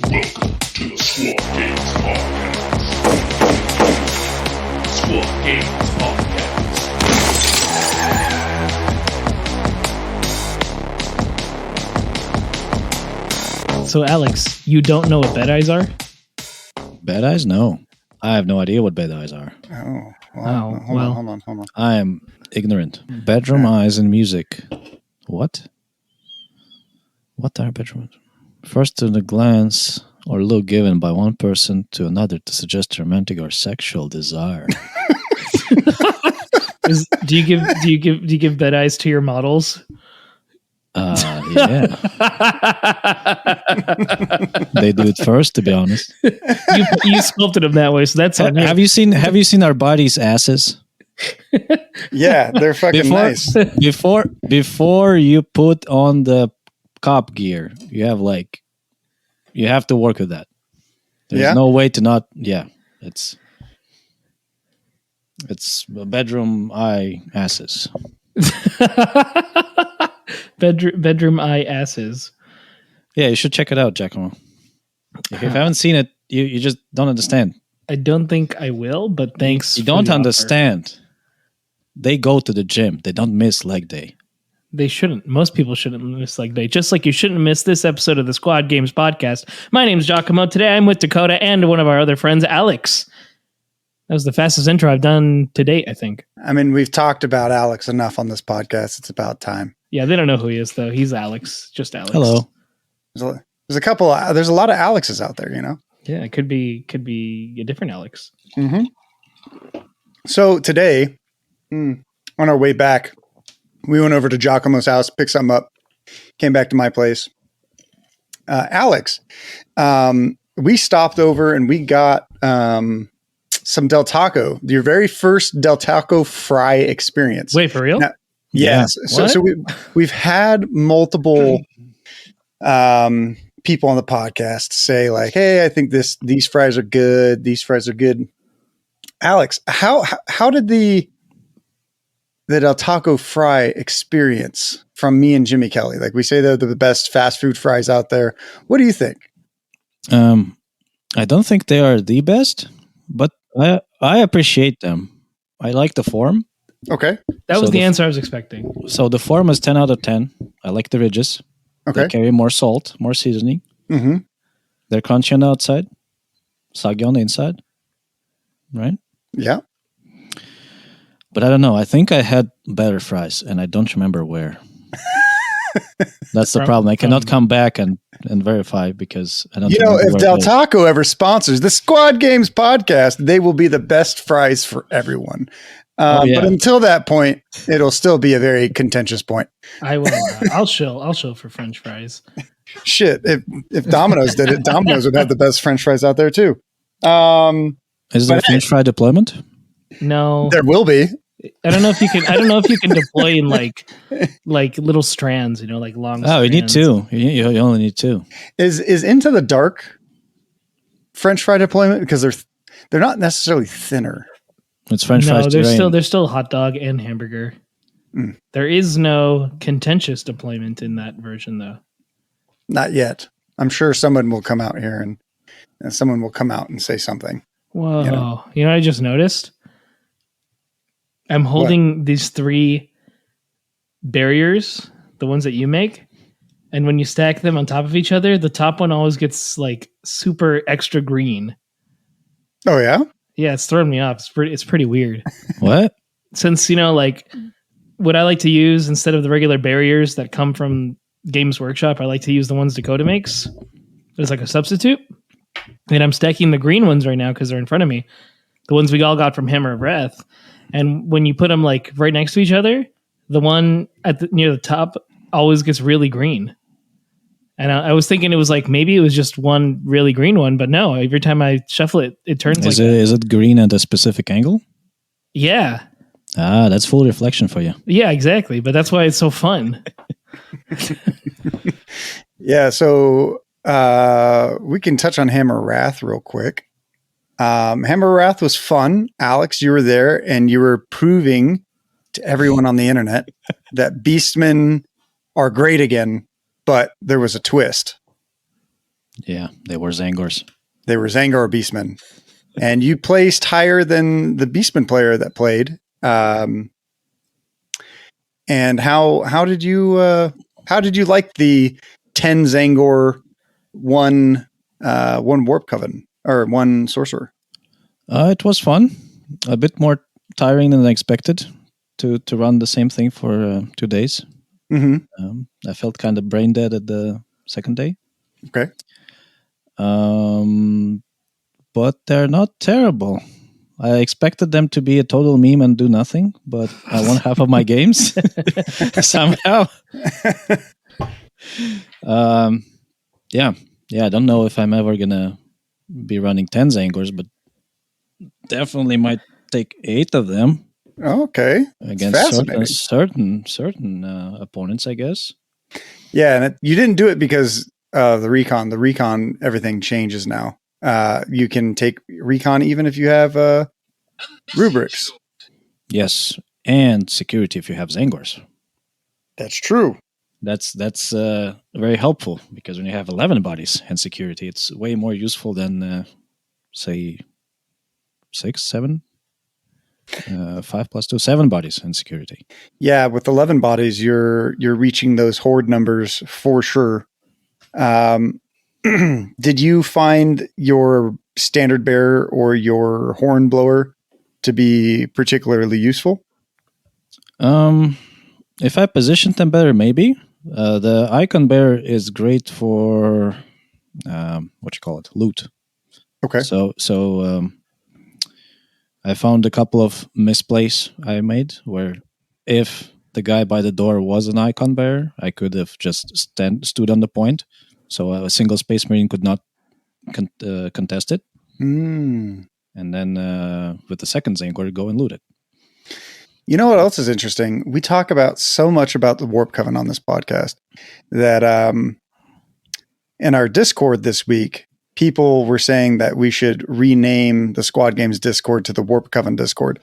Welcome to the Squad Games Podcast. Squad Games Podcast. So, Alex, you don't know what bed eyes are? Bad eyes? No. I have no idea what bad eyes are. Oh, hold on. I am ignorant. Bedroom eyes in music. What? What are bedroom? First to the glance or look given by one person to another to suggest romantic or sexual desire. Do you give bed eyes to your models? Yeah. They do it first, to be honest. You sculpted them that way, so that's on you. Have you seen our bodies' asses? Yeah, they're fucking nice. Before you put on the cop gear, you have to work with that. There's no way to not. Yeah, it's bedroom eye asses. Bedroom eye asses. Yeah, you should check it out, Giacomo. If you haven't seen it, you just don't understand. I don't think I will, but thanks. You don't understand. They go to the gym. They don't miss leg day. They shouldn't. Most people shouldn't miss leg day. Just like you shouldn't miss this episode of the Squad Games Podcast. My name's Giacomo. Today I'm with Dakotah and one of our other friends, Alex. That was the fastest intro I've done to date, I think. I mean, we've talked about Alex enough on this podcast. It's about time. Yeah, they don't know who he is, though. He's Alex. Just Alex. Hello. There's a couple. There's a lot of Alexes out there, you know. Yeah, it could be a different Alex. Mm-hmm. So today, on our way back, we went over to Giacomo's house, picked something up, came back to my place. Alex, we stopped over and we got some Del Taco, your very first Del Taco fry experience. Wait, for real? Now, yes. Yeah. So we've had multiple people on the podcast say like, "Hey, I think these fries are good. These fries are good." Alex, how did the Del Taco fry experience from me and Jimmy Kelly? Like we say, they're the best fast food fries out there. What do you think? I don't think they are the best, but I appreciate them. I like the form. Okay. That was the answer I was expecting. So the form is 10 out of 10. I like the ridges. Okay. They carry more salt, more seasoning. Mm-hmm. They're crunchy on the outside, soggy on the inside. Right? Yeah. But I don't know. I think I had better fries, and I don't remember where. That's the problem. I cannot come back and verify because I don't. You know, if Del Taco ever sponsors the Squad Games Podcast, they will be the best fries for everyone. But until that point, it'll still be a very contentious point. I will. I'll show for French fries. Shit, if Domino's did it, Domino's would have the best French fries out there too. Is there French fry deployment? No, there will be. I don't know if you can deploy in like little strands, you know, like long. Oh, you need two. You only need two. Is Into the Dark French fry deployment because they're not necessarily thinner. It's French fries. No, there's still hot dog and hamburger. Mm. There is no contentious deployment in that version, though. Not yet. I'm sure someone will come out here and someone will come out and say something. Whoa! You know what I just noticed? I'm holding these 3 barriers, the ones that you make, and when you stack them on top of each other, the top one always gets like super extra green. Oh yeah? Yeah, it's throwing me off. It's pretty weird. What? Since, you know, like what I like to use instead of the regular barriers that come from Games Workshop, I like to use the ones Dakotah makes as like a substitute. And I'm stacking the green ones right now because they're in front of me. The ones we all got from Hammer of Wrath. And when you put them like right next to each other, the one near the top always gets really green. And I was thinking it was like maybe it was just one really green one, but no. Every time I shuffle it, it turns Is it green at a specific angle? Yeah. Ah, that's full reflection for you. Yeah, exactly. But that's why it's so fun. Yeah. So we can touch on Hammer of Wrath real quick. Hammer of Wrath was fun. Alex, you were there and you were proving to everyone on the internet that Beastmen are great again, but there was a twist. Yeah, they were Zangors. They were Zangar Beastmen. And you placed higher than the Beastman player that played. And how did you like the 10 Zangor, one Warp Coven or one Sorcerer? It was fun. A bit more tiring than I expected to run the same thing for 2 days. Mm-hmm. I felt kind of brain dead at the second day. Okay. But they're not terrible. I expected them to be a total meme and do nothing, but I won half of my games somehow. Yeah. I don't know if I'm ever gonna be running 10 Zangors, but definitely might take 8 of them. Okay. Against certain opponents, I guess. Yeah, and you didn't do it because the recon. The recon, everything changes now. You can take recon even if you have rubrics. Yes, and security if you have Zangors. That's true. That's very helpful because when you have 11 bodies and security, it's way more useful than say 6, 7, 5 plus 2, 7 bodies and security. Yeah, with 11 bodies, you're reaching those horde numbers for sure. Did you find your standard bearer or your horn blower to be particularly useful? If I positioned them better, maybe. The icon bearer is great for loot. Okay. So I found a couple of misplays I made where if the guy by the door was an icon bearer, I could have just stood on the point, so a single Space Marine could not contest it. And then with the second Zangor, go and loot it. You know what else is interesting? We talk about so much about the Warp Coven on this podcast that in our Discord this week, people were saying that we should rename the Squad Games Discord to the Warp Coven Discord.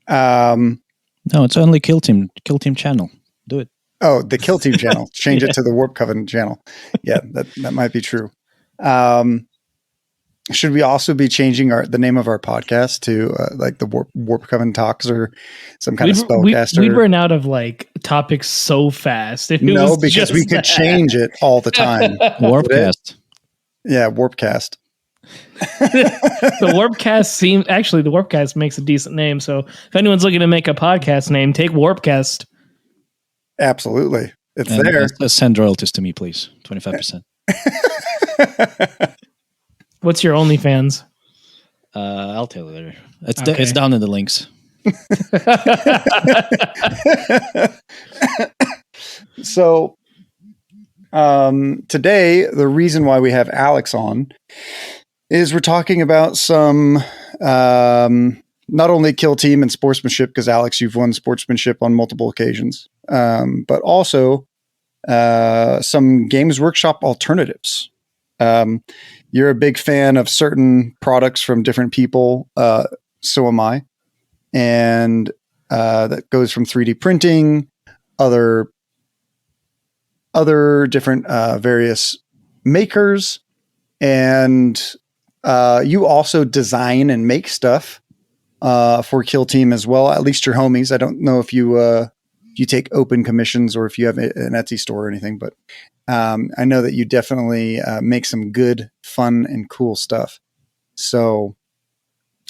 No, it's only Kill Team channel. Do it. Oh, the Kill Team channel. Change it to the Warp Coven channel. Yeah, that might be true. Should we also be changing the name of our podcast to like the Warp Coven Talks or some kind of spellcaster? We'd run out of like topics so fast. No, because we could change it all the time. Warpcast. Yeah, Warpcast. The Warpcast makes a decent name. So if anyone's looking to make a podcast name, take Warpcast. Absolutely. It's there. Send royalties to me, please. 25%. What's your OnlyFans? I'll tell you later. It's down in the links. So today, the reason why we have Alex on is we're talking about some not only kill team and sportsmanship, because Alex, you've won sportsmanship on multiple occasions, but also some Games Workshop alternatives. You're a big fan of certain products from different people. So am I. And that goes from 3D printing, other different various makers. And you also design and make stuff for Kill Team as well, at least your homies. I don't know if you take open commissions or if you have an Etsy store or anything, but I know that you definitely make some good, fun, and cool stuff. So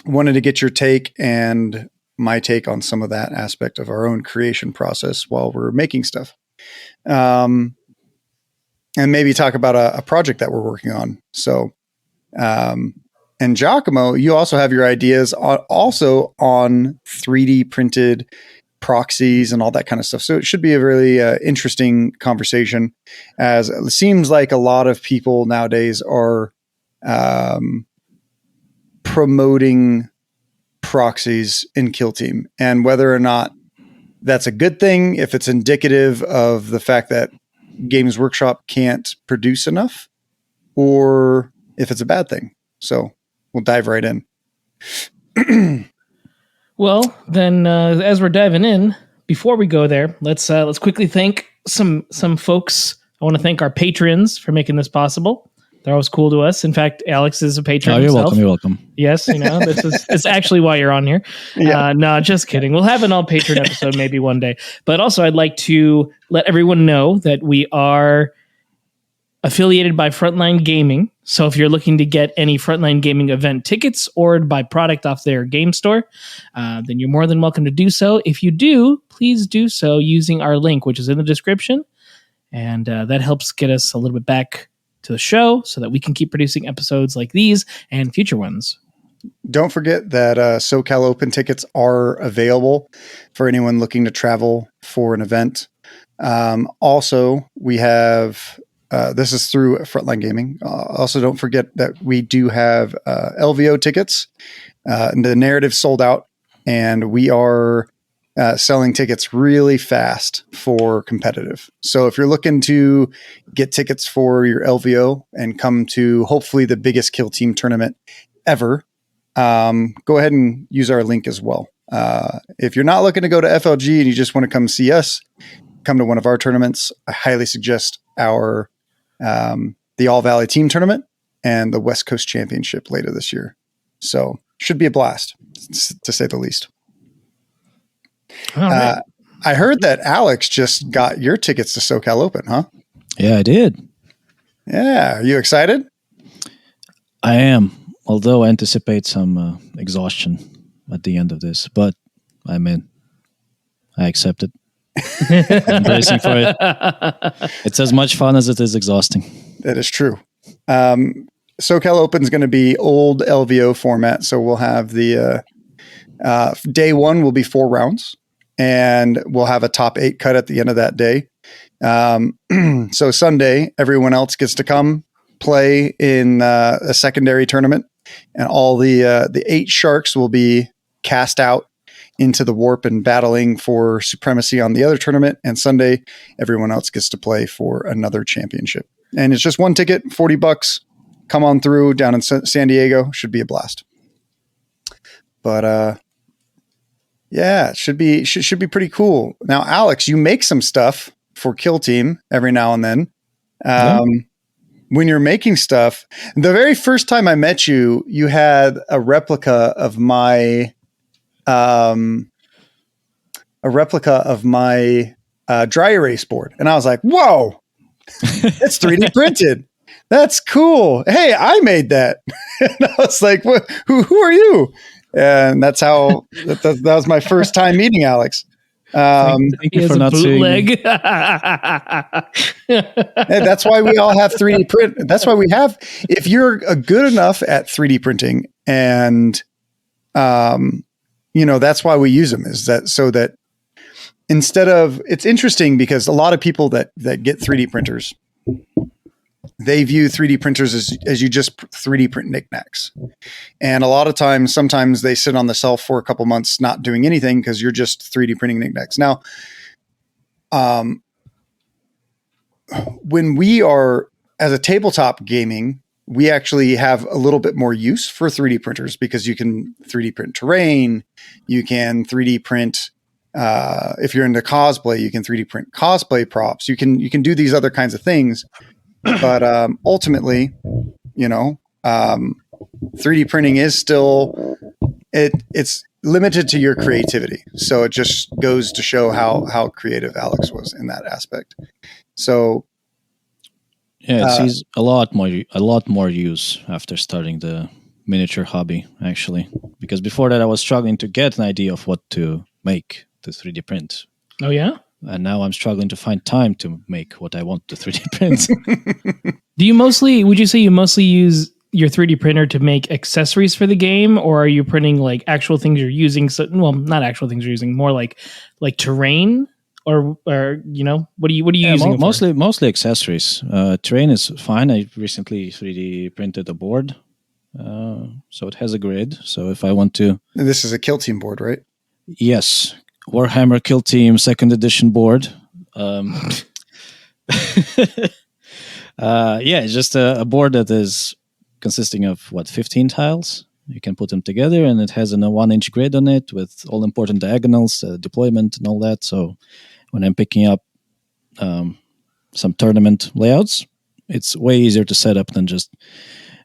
wanted to get your take and my take on some of that aspect of our own creation process while we're making stuff. And maybe talk about a project that we're working on. So, and Giacomo, you also have your ideas also on 3D printed proxies and all that kind of stuff. So it should be a really interesting conversation, as it seems like a lot of people nowadays are promoting proxies in Kill Team, and whether or not that's a good thing, if it's indicative of the fact that Games Workshop can't produce enough, or if it's a bad thing. So we'll dive right in. Well, then, as we're diving in, before we go there, let's quickly thank some folks. I want to thank our patrons for making this possible. They're always cool to us. In fact, Alex is a patron Oh, you're himself. welcome. You're welcome. Yes, it's actually why you're on here. Yeah. No, just kidding. We'll have an all patron episode maybe one day. But also, I'd like to let everyone know that we are affiliated by Frontline Gaming. So if you're looking to get any Frontline Gaming event tickets or buy product off their game store, then you're more than welcome to do so. If you do, please do so using our link, which is in the description. And that helps get us a little bit back to the show so that we can keep producing episodes like these and future ones. Don't forget that SoCal Open tickets are available for anyone looking to travel for an event. Also, we have, this is through Frontline Gaming. Also, don't forget that we do have LVO tickets. The narrative sold out, and we are selling tickets really fast for competitive. So if you're looking to get tickets for your LVO and come to hopefully the biggest kill team tournament ever, go ahead and use our link as well. If you're not looking to go to FLG and you just want to come see us, come to one of our tournaments, I highly suggest our the All Valley Team Tournament and the West Coast Championship later this year. So should be a blast, to say the least. All right. I heard that Alex just got your tickets to SoCal Open, huh? Yeah, I did. Yeah. Are you excited? I am, although I anticipate some exhaustion at the end of this, but I'm in. I accept it. I'm bracing for it. It's as much fun as it is exhausting. That is true. SoCal Open is going to be old LVO format. So we'll have the day one will be 4 rounds, and we'll have a top 8 cut at the end of that day. So Sunday, everyone else gets to come play in a secondary tournament, and all the 8 sharks will be cast out into the warp and battling for supremacy on the other tournament. And Sunday, everyone else gets to play for another championship. And it's just one ticket, $40. Come on through down in San Diego. Should be a blast. But yeah, it should be pretty cool. Now, Alex, you make some stuff for Kill Team every now and then. When you're making stuff, the very first time I met you, you had a replica of my dry erase board, and I was like, "Whoa, it's 3D printed. That's cool. Hey, I made that." And I was like, "What? Who are you?" And that's how that was my first time meeting Alex. Thank you for not bootleg. And that's why we all have 3D print. That's why we have. If you're good enough at 3D printing, and that's why we use them. Is that so that instead of, it's interesting because a lot of people that get 3D printers, they view 3D printers as you just 3D print knickknacks. And a lot of times, sometimes they sit on the shelf for a couple months not doing anything because you're just 3D printing knickknacks. Now, when we are as a tabletop gaming, we actually have a little bit more use for 3D printers because you can 3D print terrain. You can 3D print, if you're into cosplay, you can 3D print cosplay props. You can do these other kinds of things. But ultimately, 3D printing is still, it's limited to your creativity. So it just goes to show how creative Alex was in that aspect. So yeah, it sees a lot more use after starting the miniature hobby, actually. Because before that, I was struggling to get an idea of what to make to 3D print. Oh yeah. And now I'm struggling to find time to make what I want to 3D print. Would you say you mostly use your 3D printer to make accessories for the game, or are you printing like actual things you're using? So, well, not actual things you're using, more like terrain, or what are you using? it for? Mostly accessories. Terrain is fine. I recently 3D printed a board, so it has a grid. So if I want to, this is a Kill Team board, right? Yes. Warhammer Kill Team 2nd edition board. It's just a board that is consisting of 15 tiles. You can put them together, and it has a 1-inch grid on it with all important diagonals, deployment, and all that. So when I'm picking up some tournament layouts, it's way easier to set up than just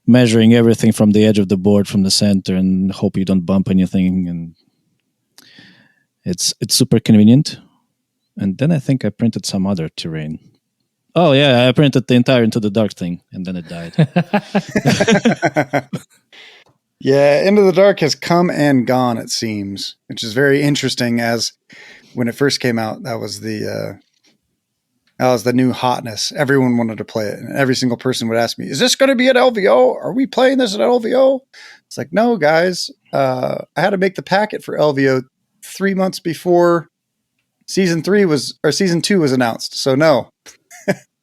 measuring everything from the edge of the board from the center and hope you don't bump anything. And it's super convenient. And then I think I printed some other terrain. Oh yeah, I printed the entire Into the Dark thing, and then it died. Yeah, Into the Dark has come and gone, it seems, which is very interesting. As when it first came out, that was the new hotness. Everyone wanted to play it, and every single person would ask me, "Is this going to be at LVO? Are we playing this at LVO?" It's like, no, guys. I had to make the packet for LVO 3 months before season 2 was announced. So no,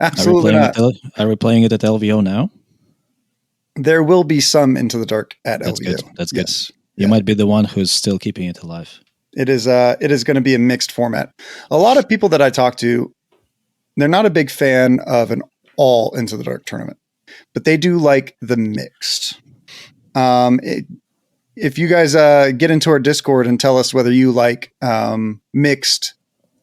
absolutely not. Are we playing it at LVO now? There will be some Into the Dark at That's LVO. good. That's good. Yes. You might be the one who's still keeping it alive. It is going to be a mixed format. A lot of people that I talk to, they're not a big fan of an all Into the Dark tournament, but they do like the mixed. If you guys get into our Discord and tell us whether you like mixed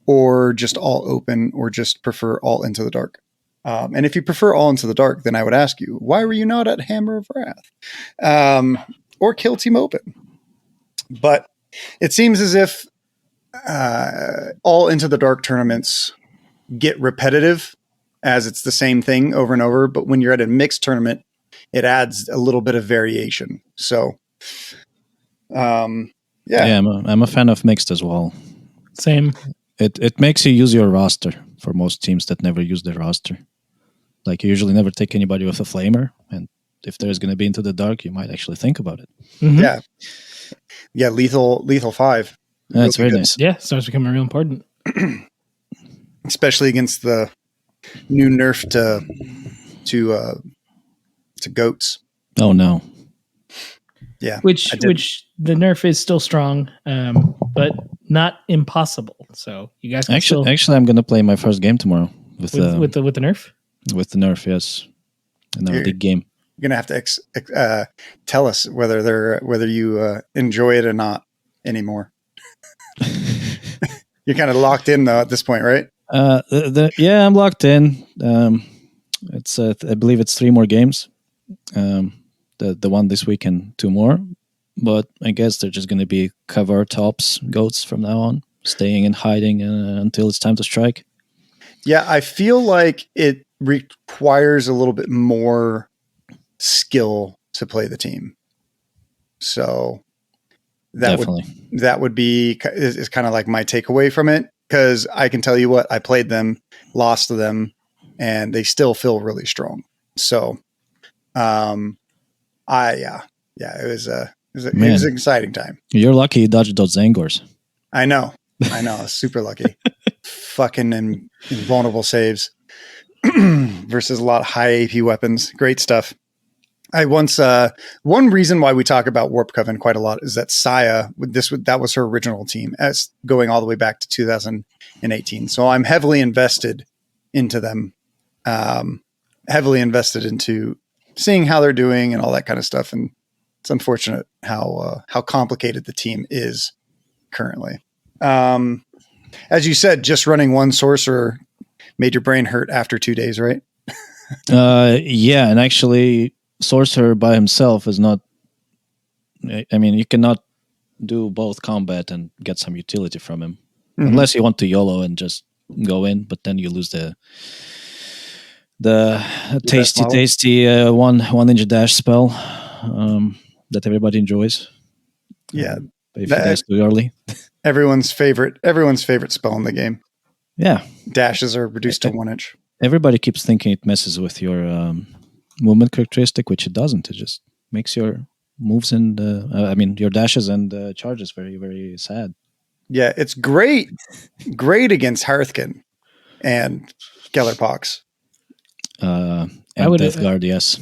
or just all open or just prefer all Into the Dark. And if you prefer all Into the Dark, then I would ask you, why were you not at Hammer of Wrath or Kill Team Open? But it seems as if all Into the Dark tournaments get repetitive as it's the same thing over and over. But when you're at a mixed tournament, it adds a little bit of variation. So, yeah, I'm a fan of mixed as well. Same. It makes you use your roster for most teams that never use their roster. Like, you usually never take anybody with a flamer, and if there's going to be Into the Dark, you might actually think about it. Mm-hmm. Yeah, lethal 5. That's very nice. Yeah, starts becoming real important. Especially against the new nerf to goats. Oh no. Yeah. Which the nerf is still strong, but not impossible. So you guys can actually I'm going to play my first game tomorrow with the nerf. With the nerf, yes. In our big game. You're gonna have to tell us whether you enjoy it or not anymore. You're kind of locked in though at this point, right? Yeah, I'm locked in. It's I believe it's 3 more games. The one this week and 2 more, but I guess they're just going to be cover tops goats from now on, staying and hiding until it's time to strike. Yeah, I feel like it requires a little bit more skill to play the team. So that would be is kind of like my takeaway from it, because I can tell you what, I played them, lost to them, and they still feel really strong. So, it was an exciting time. You're lucky you dodged those Zangors. I know, super lucky. Fucking invulnerable saves versus a lot of high AP weapons. Great stuff. I once one reason why we talk about Warp Coven quite a lot is that Saya, that was her original team, as going all the way back to 2018. So I'm heavily invested into them, heavily invested into seeing how they're doing and all that kind of stuff. And it's unfortunate how complicated the team is currently. As you said, just running one sorcerer made your brain hurt after 2 days, right? Yeah, and actually, sorcerer by himself is not. I mean, you cannot do both combat and get some utility from him, unless you want to YOLO and just go in. But then you lose the tasty 1-inch dash spell that everybody enjoys. Yeah, but if you dash too early, everyone's favorite spell in the game. Yeah, dashes are reduced to 1 inch. Everybody keeps thinking it messes with your movement characteristic, which it doesn't. It just makes your moves and your dashes and charges very, very sad. Yeah, it's great against Hearthkin and Gellerpox. And Death Guard, yes.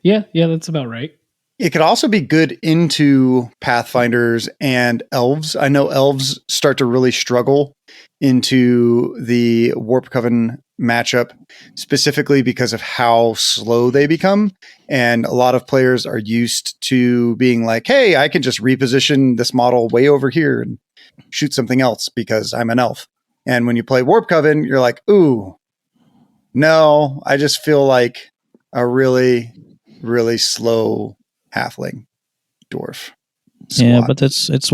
Yeah, that's about right. It could also be good into Pathfinders and Elves. I know Elves start to really struggle into the Warp Coven matchup, specifically because of how slow they become. And a lot of players are used to being like, hey, I can just reposition this model way over here and shoot something else because I'm an elf. And when you play Warp Coven, you're like, ooh, No, I just feel like a really, really slow halfling dwarf. Yeah, Squad. but it's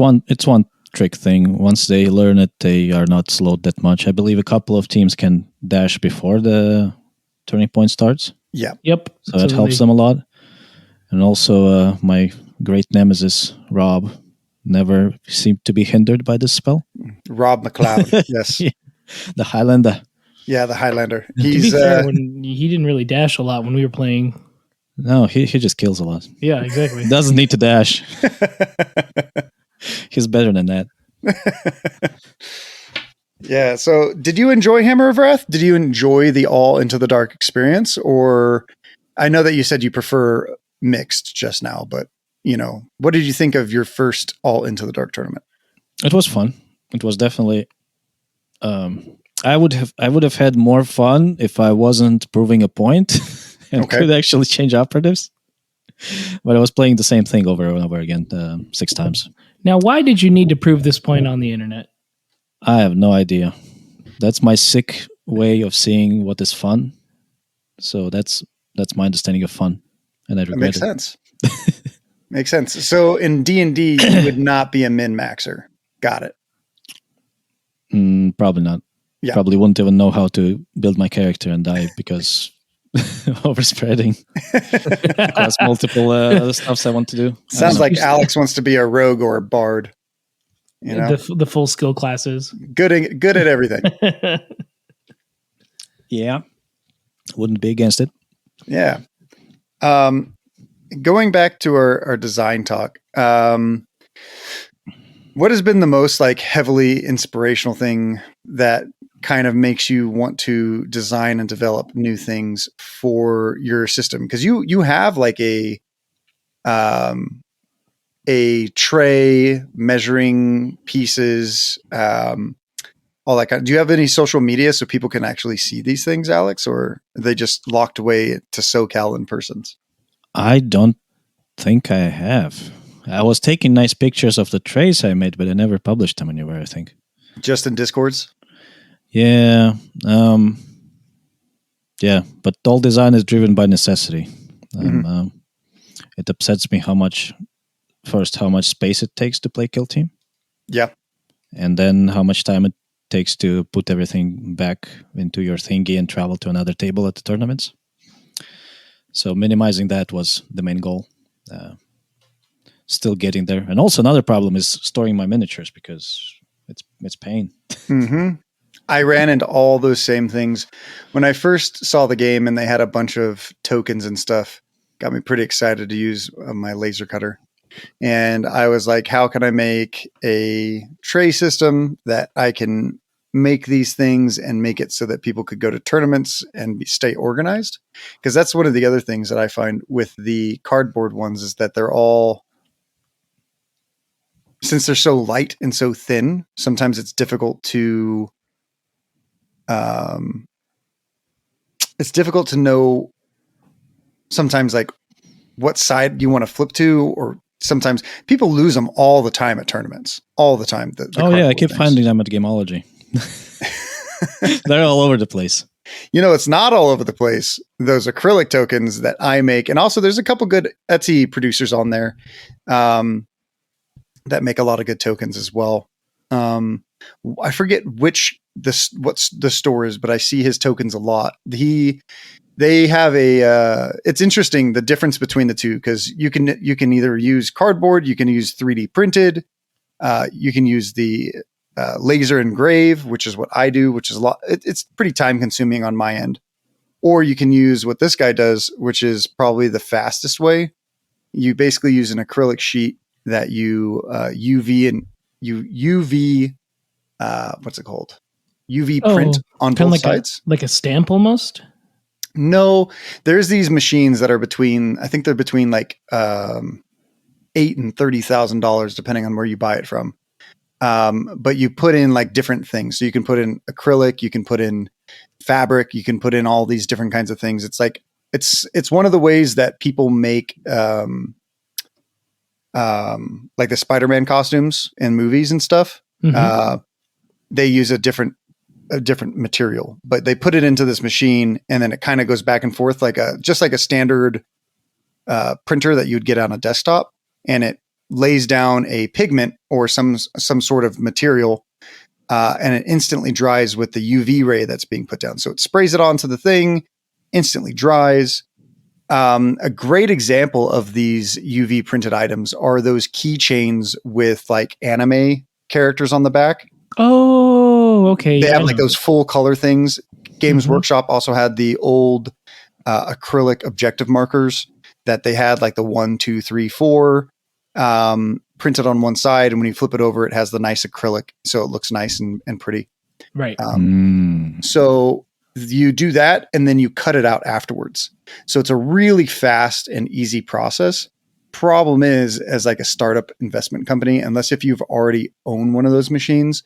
one trick thing. Once they learn it, they are not slowed that much. I believe a couple of teams can dash before the turning point starts, Yeah. Yep. so that helps them a lot. And also, my great nemesis Rob never seemed to be hindered by this spell. Rob McLeod. Yes. Yeah, the Highlander. Yeah, the Highlander. To be He's fair, when he didn't really dash a lot when we were playing. No, he just kills a lot. Yeah, exactly. Doesn't need to dash. He's better than that. Yeah. So, did you enjoy Hammer of Wrath? Did you enjoy the All Into the Dark experience? Or I know that you said you prefer mixed just now, but what did you think of your first All Into the Dark tournament? It was fun. It was definitely. I would have had more fun if I wasn't proving a point and could actually change operatives. But I was playing the same thing over and over again 6 times. Now, why did you need to prove this point on the internet? I have no idea. That's my sick way of seeing what is fun. So that's my understanding of fun, and I regret it. Makes sense. Makes sense. So in D&D, you would not be a min-maxer. Got it. Probably not. Yeah. Probably wouldn't even know how to build my character and die because overspreading. Plus multiple other stuffs I want to do. Sounds like Alex wants to be a rogue or a bard. The full skill classes. Good at everything. Yeah. Wouldn't be against it. Yeah. Going back to our design talk, what has been the most heavily inspirational thing that kind of makes you want to design and develop new things for your system? Because you have a tray, measuring pieces, all that kind. Do you have any social media so people can actually see these things, Alex, or are they just locked away to SoCal in persons? I don't think I have. I was taking nice pictures of the trays I made, but I never published them anywhere, I think. Just in Discords? Yeah. Yeah, but all design is driven by necessity. It upsets me how much space it takes to play Kill Team. Yeah. And then how much time it takes to put everything back into your thingy and travel to another table at the tournaments. So minimizing that was the main goal. Still getting there. And also another problem is storing my miniatures because it's pain. Mm-hmm. I ran into all those same things. When I first saw the game and they had a bunch of tokens and stuff, got me pretty excited to use my laser cutter. And I was like, how can I make a tray system that I can make these things and make it so that people could go to tournaments and stay organized? Because that's one of the other things that I find with the cardboard ones is that they're all, since they're so light and so thin, sometimes it's difficult to know sometimes what side you want to flip to, or sometimes people lose them all the time at tournaments, all the time. I keep finding them at Gameology. They're all over the place. It's not all over the place. Those acrylic tokens that I make, and also there's a couple good Etsy producers on there that make a lot of good tokens as well. I forget what the store is, but I see his tokens a lot. They have it's interesting the difference between the two, because you can either use cardboard, you can use 3D printed, you can use the laser engrave, which is what I do, which is a lot. It's pretty time consuming on my end. Or you can use what this guy does, which is probably the fastest way. You basically use an acrylic sheet that you UV what's it called? UV print on both sides. Like a stamp almost? No, there's these machines that are between $8,000 and $30,000 depending on where you buy it from. But you put in different things. So you can put in acrylic, you can put in fabric, you can put in all these different kinds of things. It's it's one of the ways that people make the Spider-Man costumes in movies and stuff. Mm-hmm. They use a different a different material, but they put it into this machine and then it kind of goes back and forth just like a standard printer that you'd get on a desktop, and it lays down a pigment or some sort of material, and it instantly dries with the UV ray that's being put down. So it sprays it onto the thing, instantly dries. A great example of these UV printed items are those keychains with like anime characters on the back. Oh, okay. They have like those full color things. Games Workshop also had the old acrylic objective markers that they had, like the 1, 2, 3, 4 printed on one side. And when you flip it over, it has the nice acrylic. So it looks nice and pretty. Right. So you do that and then you cut it out afterwards. So it's a really fast and easy process. Problem is, as like a startup investment company, unless if you've already owned one of those machines,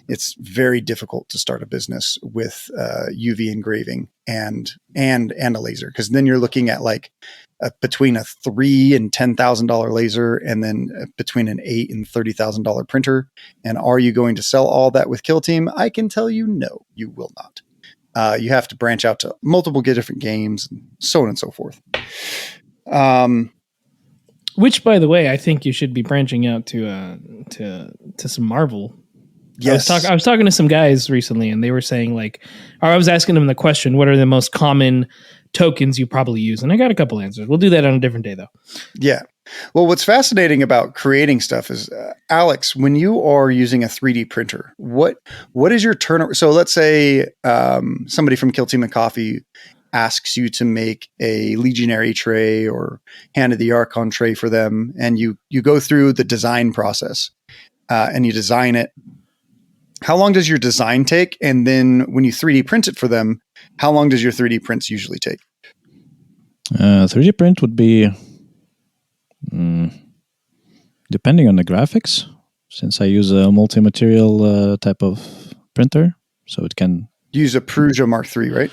it's very difficult to start a business with UV engraving and a laser, because then you're looking at like between a $3,000 and $10,000 laser, and then between an $8,000 and $30,000 printer. And are you going to sell all that with Kill Team? I can tell you, no, you will not. You have to branch out to multiple different games, and so on and so forth. Which, by the way, I think you should be branching out to some Marvel. Yes. I was talking to some guys recently, and they were saying or I was asking them the question, what are the most common tokens you probably use? And I got a couple answers. We'll do that on a different day, though. Yeah. Well, what's fascinating about creating stuff is, Alex, when you are using a 3D printer, what is your turnover? So let's say somebody from Kill Team and Coffee asks you to make a Legionary tray or Hand of the Archon tray for them, and you go through the design process and you design it. How long does your design take? And then when you 3D print it for them, how long does your 3D prints usually take? 3D print would be depending on the graphics, since I use a multi-material type of printer, so it can use a Prusa Mark III, right?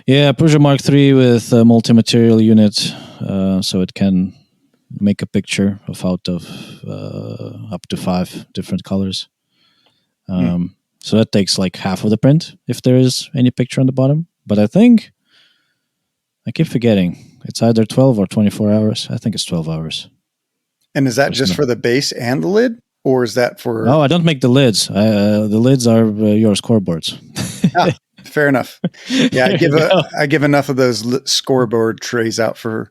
Yeah, Prusa Mark III with a multi-material unit, so it can make a picture of out of up to 5 different colors. So that takes like half of the print if there is any picture on the bottom. But I think I keep forgetting it's either 12 or 24 hours. I think it's 12 hours. And is that just for the base and the lid, or is that for? No, I don't make the lids are your scoreboards. Fair enough. Yeah, I give enough of those scoreboard trays out for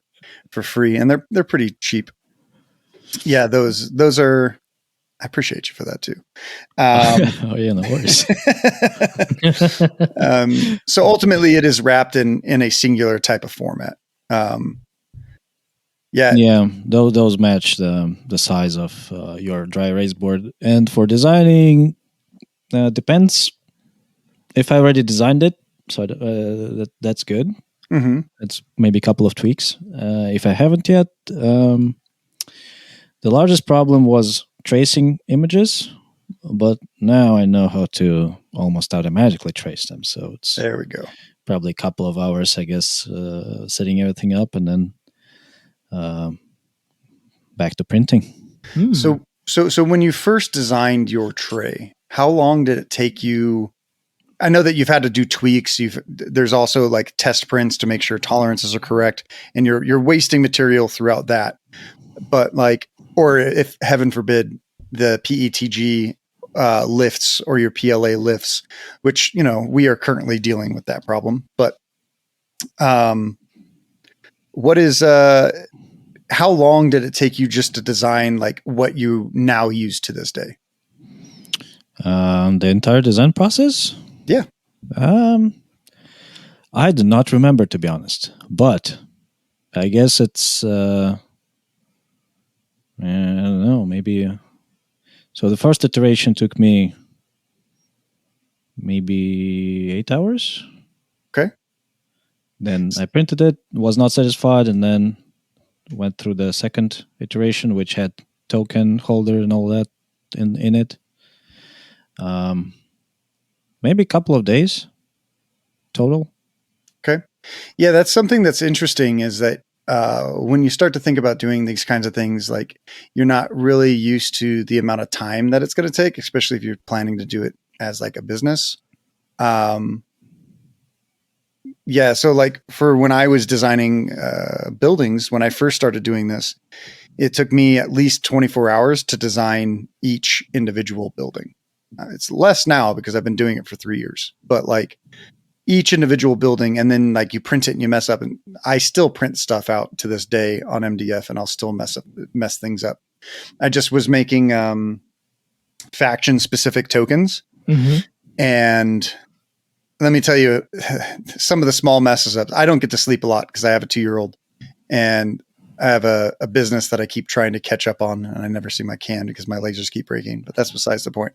free, and they're pretty cheap. Yeah, those are. I appreciate you for that too. Oh yeah, no worries. So ultimately, it is wrapped in a singular type of format. Yeah. Those match the size of your dry erase board, and for designing, depends. If I already designed it, so that's good. Mm-hmm. It's maybe a couple of tweaks. If I haven't yet, the largest problem was tracing images, but now I know how to almost automatically trace them. So it's there we go. Probably a couple of hours, I guess, setting everything up and then back to printing. So when you first designed your tray, how long did it take you? I know that you've had to do tweaks. There's also like test prints to make sure tolerances are correct, and you're wasting material throughout that. But or if heaven forbid the PETG lifts or your PLA lifts, which we are currently dealing with that problem. But what is how long did it take you just to design what you now use to this day? The entire design process? Yeah. I do not remember, to be honest, but I guess it's I don't know, maybe. So the first iteration took me maybe 8 hours. Okay. Then I printed it, was not satisfied, and then went through the second iteration, which had token holder and all that in it. Maybe a couple of days total. Okay. Yeah, that's something that's interesting, is that when you start to think about doing these kinds of things, you're not really used to the amount of time that it's going to take, especially if you're planning to do it as a business. Yeah, so like for when I was designing buildings, when I first started doing this, it took me at least 24 hours to design each individual building. It's less now because I've been doing it for 3 years, but like each individual building, and then like you print it and you mess up. And I still print stuff out to this day on MDF, and I'll still mess things up. I just was making faction specific tokens, and let me tell you, some of the small messes up. I don't get to sleep a lot because I have a 2-year-old, and I have a business that I keep trying to catch up on, and I never seem I can because my lasers keep breaking. But that's besides the point.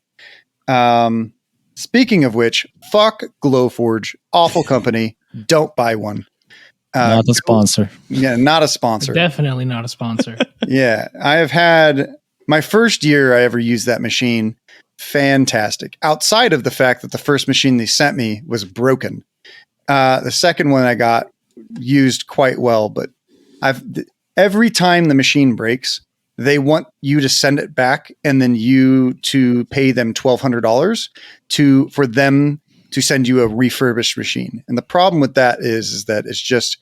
Speaking of which, fuck Glowforge, awful company. Don't buy one. Not a sponsor. Yeah, not a sponsor. Definitely not a sponsor. Yeah, I have had my first year I ever used that machine. Fantastic. Outside of the fact that the first machine they sent me was broken. The second one I got used quite well, but every time the machine breaks, they want you to send it back and then you to pay them $1,200 for them to send you a refurbished machine. And the problem with that is that it's just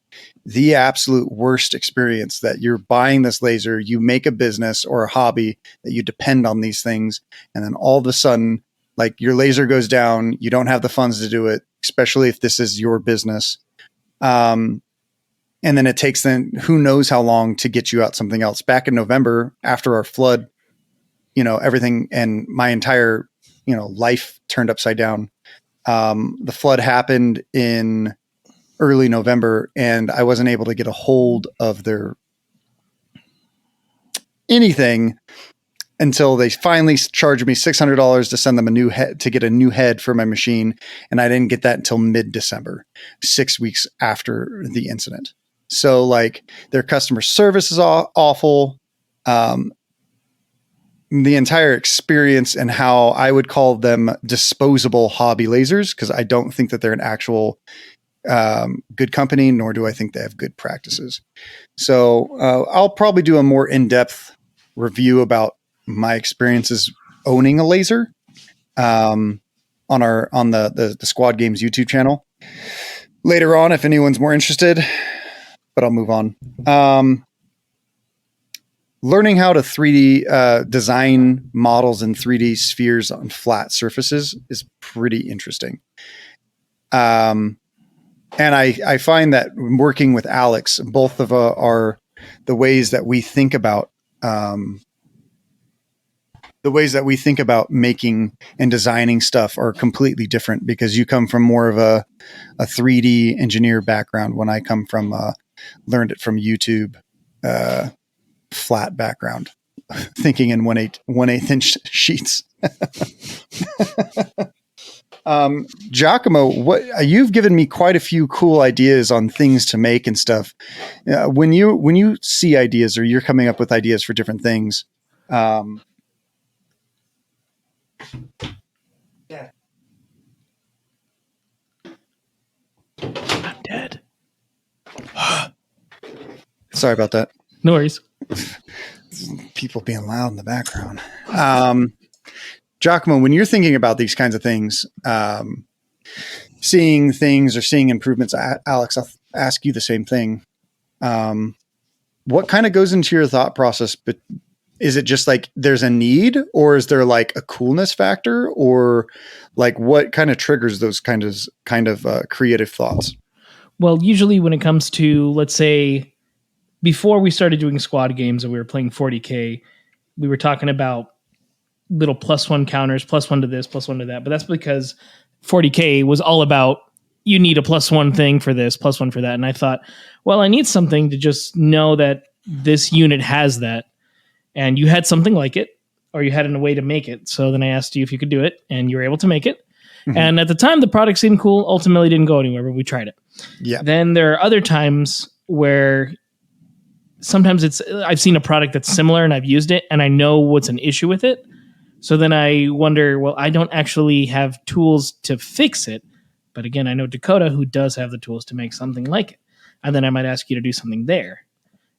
the absolute worst experience that you're buying this laser, you make a business or a hobby that you depend on these things. And then all of a sudden, like your laser goes down, you don't have the funds to do it, especially if this is your business. And then it takes then who knows how long to get you out something else. Back in November, after our flood, everything and my entire, life turned upside down. The flood happened in early November, and I wasn't able to get a hold of their anything until they finally charged me $600 to send them a new head to get a new head for my machine. And I didn't get that until mid-December, 6 weeks after the incident. So like their customer service is awful. The entire experience and how I would call them disposable hobby lasers, because I don't think that they're an actual good company, nor do I think they have good practices. So I'll probably do a more in-depth review about my experiences owning a laser on the Squad Games YouTube channel later on if anyone's more interested. But I'll move on. Learning how to 3D design models in 3D spheres on flat surfaces is pretty interesting. And I find that working with Alex, both of are the ways that we think about making and designing stuff are completely different, because you come from more of a 3D engineer background when I come from learned it from YouTube flat background, thinking in 1/8 inch sheets. Giacomo, you've given me quite a few cool ideas on things to make and stuff. When you see ideas or you're coming up with ideas for different things, yeah. I'm dead. Sorry about that. No worries. People being loud in the background. Giacomo, when you're thinking about these kinds of things, seeing things or seeing improvements, Alex, I'll ask you the same thing. What kind of goes into your thought process? But is it just like there's a need, or is there like a coolness factor, or like what kind of triggers those kind of creative thoughts? Well, usually when it comes to, let's say, before we started doing squad games and we were playing 40K, we were talking about little +1 counters, +1 to this, +1 to that. But that's because 40K was all about you need a +1 thing for this, +1 for that. And I thought, well, I need something to just know that this unit has that. And you had something like it, or you had a way to make it. So then I asked you if you could do it, and you were able to make it. Mm-hmm. And at the time, the product seemed cool. Ultimately, didn't go anywhere, but we tried it. Yeah. Then there are other times where sometimes I've seen a product that's similar and I've used it and I know what's an issue with it. So then I wonder, well, I don't actually have tools to fix it. But again, I know Dakotah, who does have the tools to make something like it. And then I might ask you to do something there.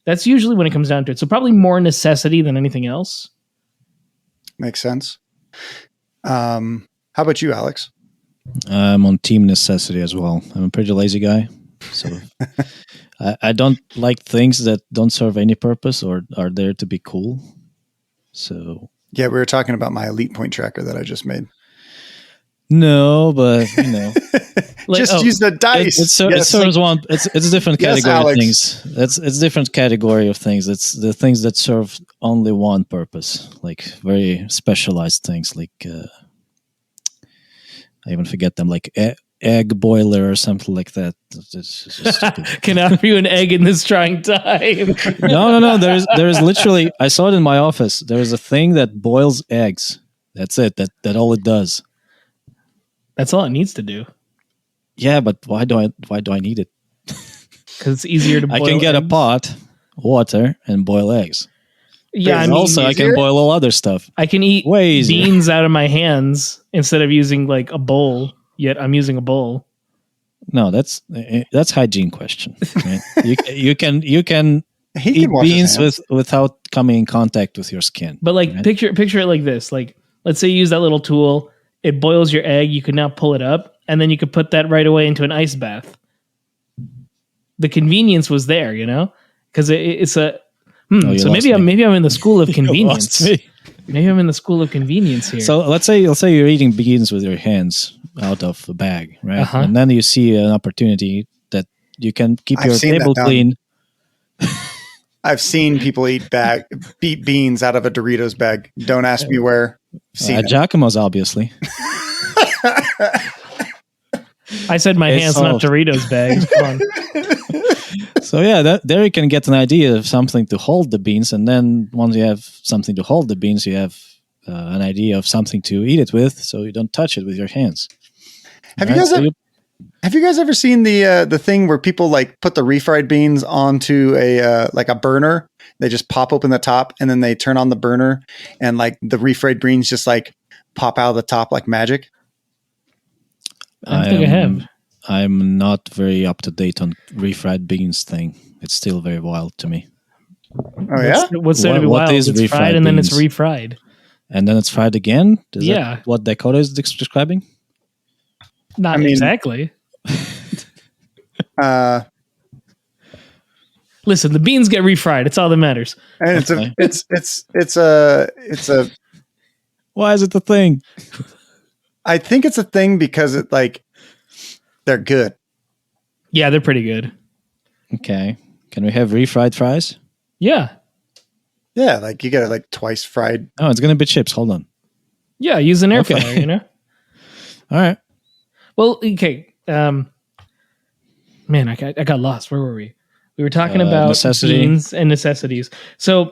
That's usually when it comes down to it. So probably more necessity than anything else. Makes sense. How about you, Alex? I'm on team necessity as well. I'm a pretty lazy guy, so I don't like things that don't serve any purpose or are there to be cool. So Yeah, we were talking about my elite point tracker that I just made. no, but you know, Just use the dice. it serves one. It's a different Yes, category of Alex. things. It's different category of things. It's the things that serve only one purpose, like very specialized things. Like I even forget them, like egg boiler or something like that. It's just stupid. Can I offer you an egg in this trying time? No. There's literally. I saw it in my office. There's a thing that boils eggs. That's it. That all it does. That's all it needs to do. Yeah, but why do I need it? Because it's easier to boil I can get eggs. a pot, water, and boil eggs. Yeah, I And mean, Also, I can easier? boil all other stuff. I can eat Way easier. beans out of my hands instead of using like a bowl. Yet I'm using a bowl. No, that's hygiene question. Right? you can He eat can wash his beans hands. without coming in contact with your skin. But like right? picture it like this. Like let's say you use that little tool. It boils your egg. You can now pull it up, and then you could put that right away into an ice bath. The convenience was there, you know, because it's a. Oh, you So lost maybe I'm in the school of You convenience. lost me. Maybe I'm in the school of convenience here. So let's say you're eating beans with your hands out of a bag, right? Uh-huh. And then you see an opportunity that you can keep I've your seen that table done. clean. I've seen people eat beans out of a Doritos bag. Don't ask me where. I've seen it. Giacomo's, obviously. I said my It's hands, not solved. Doritos bags. Come on. So yeah, there you can get an idea of something to hold the beans, and then once you have something to hold the beans, you have an idea of something to eat it with, so you don't touch it with your hands. Have you Right? guys So ever, have you guys ever seen the thing where people like put the refried beans onto a like a burner? They just pop open the top and then they turn on the burner and like the refried beans just like pop out of the top like magic. I don't think I have. I'm not very up to date on refried beans thing. It's still very wild to me. Oh yeah, What's there to be What wild? is It's refried fried and then it's beans? refried. And then it's fried again? Is Yeah. that what Dakota is describing? Not I mean- exactly. and Listen, the beans get refried. It's all that matters. it's Okay. it's a. Why is it the thing? I think it's a thing because it like they're good. Yeah, they're pretty good. Okay. Can we have refried fries? Yeah. Yeah, like you get it like twice fried. Oh, it's going to be chips. Hold on. Yeah, use an air Okay. fryer, you know? All right. Well, okay. Man, I got lost. Where were we? We were talking about necessity. beans and necessities. So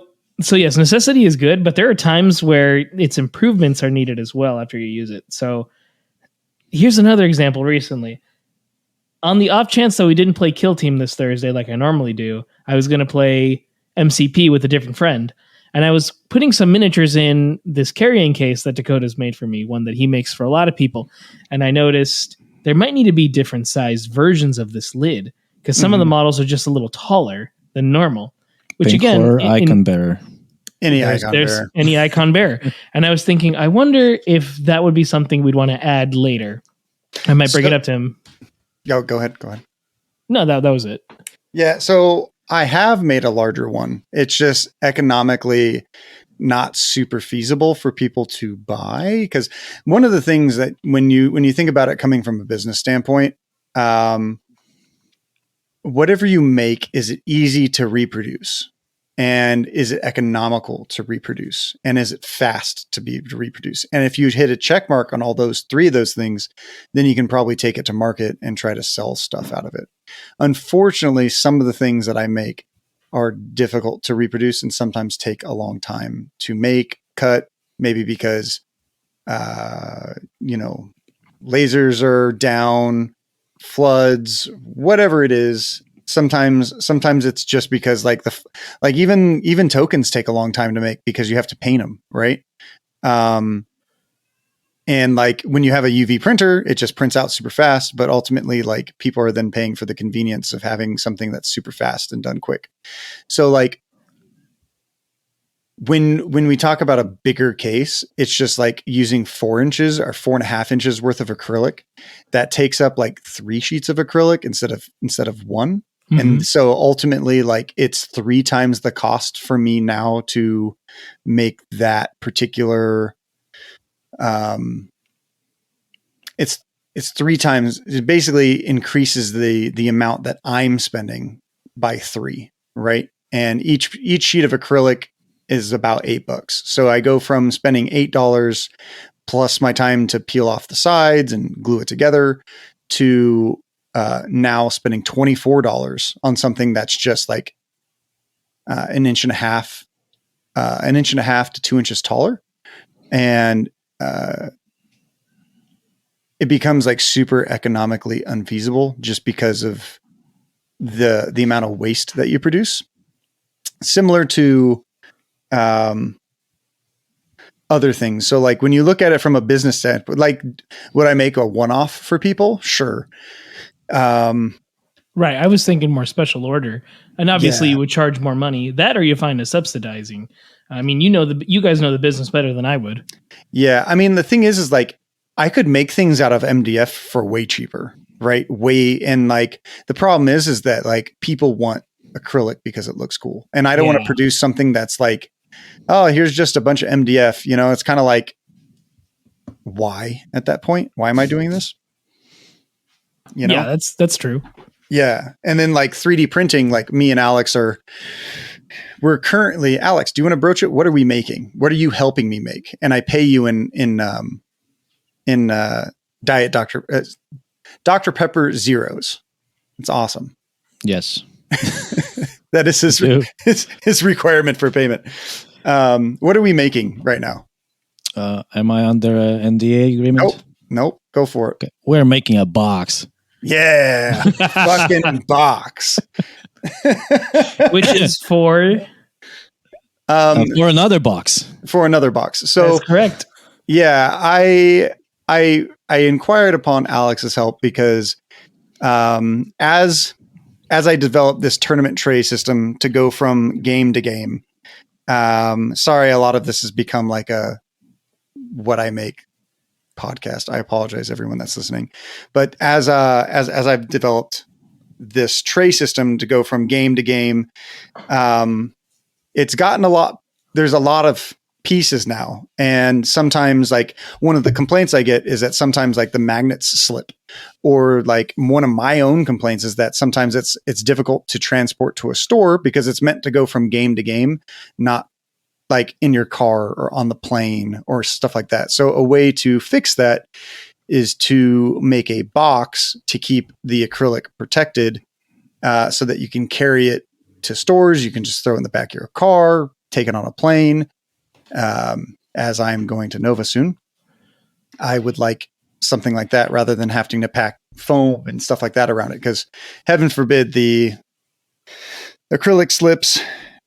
yes, necessity is good, but there are times where its improvements are needed as well after you use it. So here's another example recently. On the off chance that we didn't play Kill Team this Thursday like I normally do, I was going to play MCP with a different friend. And I was putting some miniatures in this carrying case that Dakotah's made for me, one that he makes for a lot of people. And I noticed there might need to be different sized versions of this lid because some of the models are just a little taller than normal. Which Pink again, horror icon bearer. Any there's icon bearer. any icon bearer. And I was thinking, I wonder if that would be something we'd want to add later. I might bring So- it up to him. Go ahead. No, that was it. Yeah, so I have made a larger one. It's just economically not super feasible for people to buy because one of the things that when you think about it coming from a business standpoint, whatever you make, is it easy to reproduce? And is it economical to reproduce? And is it fast to reproduce? And if you hit a check mark on all those three of those things, then you can probably take it to market and try to sell stuff out of it. Unfortunately, some of the things that I make are difficult to reproduce and sometimes take a long time to make, cut, maybe because, lasers are down, floods, whatever it is. Sometimes it's just because even tokens take a long time to make because you have to paint them, right? And like when you have a UV printer, it just prints out super fast, but ultimately like people are then paying for the convenience of having something that's super fast and done quick. So like when we talk about a bigger case, it's just like using 4 inches or 4.5 inches worth of acrylic that takes up like 3 sheets of acrylic instead of one. Mhm. And so ultimately, like, it's 3 times the cost for me now to make that particular. It's 3 times. It basically increases the amount that I'm spending by 3, right? And each sheet of acrylic is about $8. So I go from spending $8 plus my time to peel off the sides and glue it together to now spending $24 on something that's just like an inch and a half to 2 inches taller. And it becomes like super economically unfeasible just because of the amount of waste that you produce. Similar to other things. So like when you look at it from a business standpoint, like would I make a one-off for people? Sure. Right. I was thinking more special order, and obviously Yeah. you would charge more money. That, or you find a subsidizing. I mean, you guys know the business better than I would. Yeah. I mean, the thing is like I could make things out of MDF for way cheaper, right? And like the problem is that like people want acrylic because it looks cool. And I don't want to Yeah. produce something that's like, oh, here's just a bunch of MDF. You know, it's kind of like, why at that point? Why am I doing this? You know? Yeah, that's true. Yeah. And then like 3D printing, like me and Alex we're currently, Alex, do you want to broach it? What are we making? What are you helping me make? And I pay you in Diet Dr. Pepper zeros. It's awesome. Yes. That is his requirement for payment. What are we making right now? Am I under an NDA agreement? Nope. Go for it. Okay. We're making a box. Yeah. Fucking box. Which is for For another box. For another box. So that's correct. yeah, I inquired upon Alex's help because as I developed this tournament tray system to go from game to game, sorry, a lot of this has become like a what I make podcast. I apologize, everyone that's listening. But as I've developed this tray system to go from game to game, it's gotten a lot. There's a lot of pieces now, and sometimes like one of the complaints I get is that sometimes like the magnets slip, or like one of my own complaints is that sometimes it's difficult to transport to a store because it's meant to go from game to game, not like in your car or on the plane or stuff like that. So a way to fix that is to make a box to keep the acrylic protected, so that you can carry it to stores. You can just throw it in the back of your car, take it on a plane. As I'm going to Nova soon, I would like something like that rather than having to pack foam and stuff like that around it. Because heaven forbid the acrylic slips,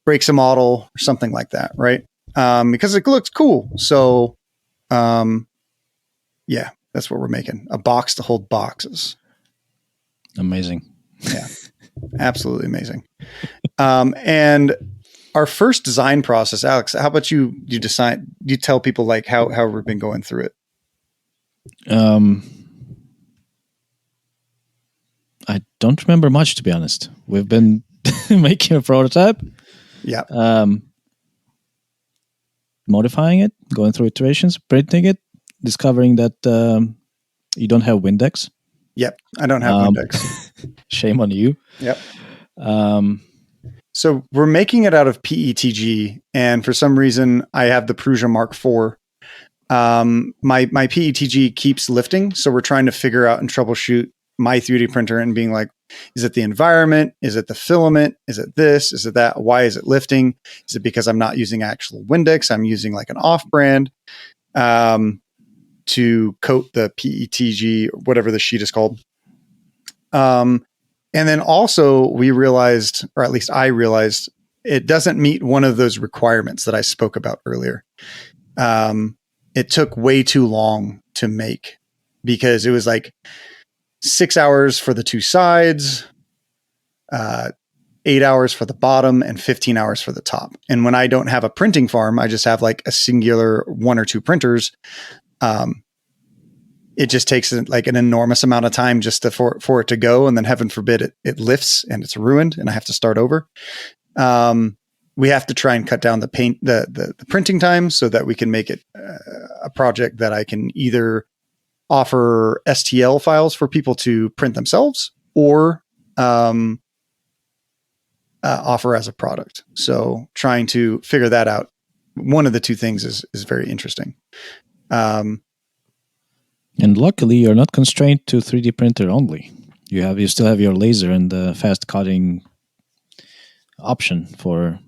breaks a model or something like that, right? Because it looks cool. So, yeah, that's what we're making. A box to hold boxes. Amazing. Yeah, absolutely amazing. And our first design process, Alex, how about you tell people like how we've been going through it? I don't remember much, to be honest. We've been making a prototype. Yeah. Modifying it, going through iterations, printing it, discovering that you don't have Windex. Yep. I don't have Windex. Shame on you. Yep. So we're making it out of PETG, and for some reason I have the Prusa Mark IV. My PETG keeps lifting, so we're trying to figure out and troubleshoot my 3D printer and being like, is it the environment? Is it the filament? Is it this? Is it that? Why is it lifting? Is it because I'm not using actual Windex? I'm using like an off-brand to coat the PETG, whatever the sheet is called. And then also we realized, or at least I realized, it doesn't meet one of those requirements that I spoke about earlier. It took way too long to make because it was like 6 hours for the two sides, 8 hours for the bottom and 15 hours for the top. And when I don't have a printing farm, I just have like a singular 1 or 2 printers. It just takes like an enormous amount of time just for it to go. And then heaven forbid it lifts and it's ruined and I have to start over. We have to try and cut down the printing time so that we can make it a project that I can either offer STL files for people to print themselves or offer as a product. So trying to figure that out. One of the two things is very interesting. And luckily, you're not constrained to 3D printer only. You still have your laser and the fast cutting option for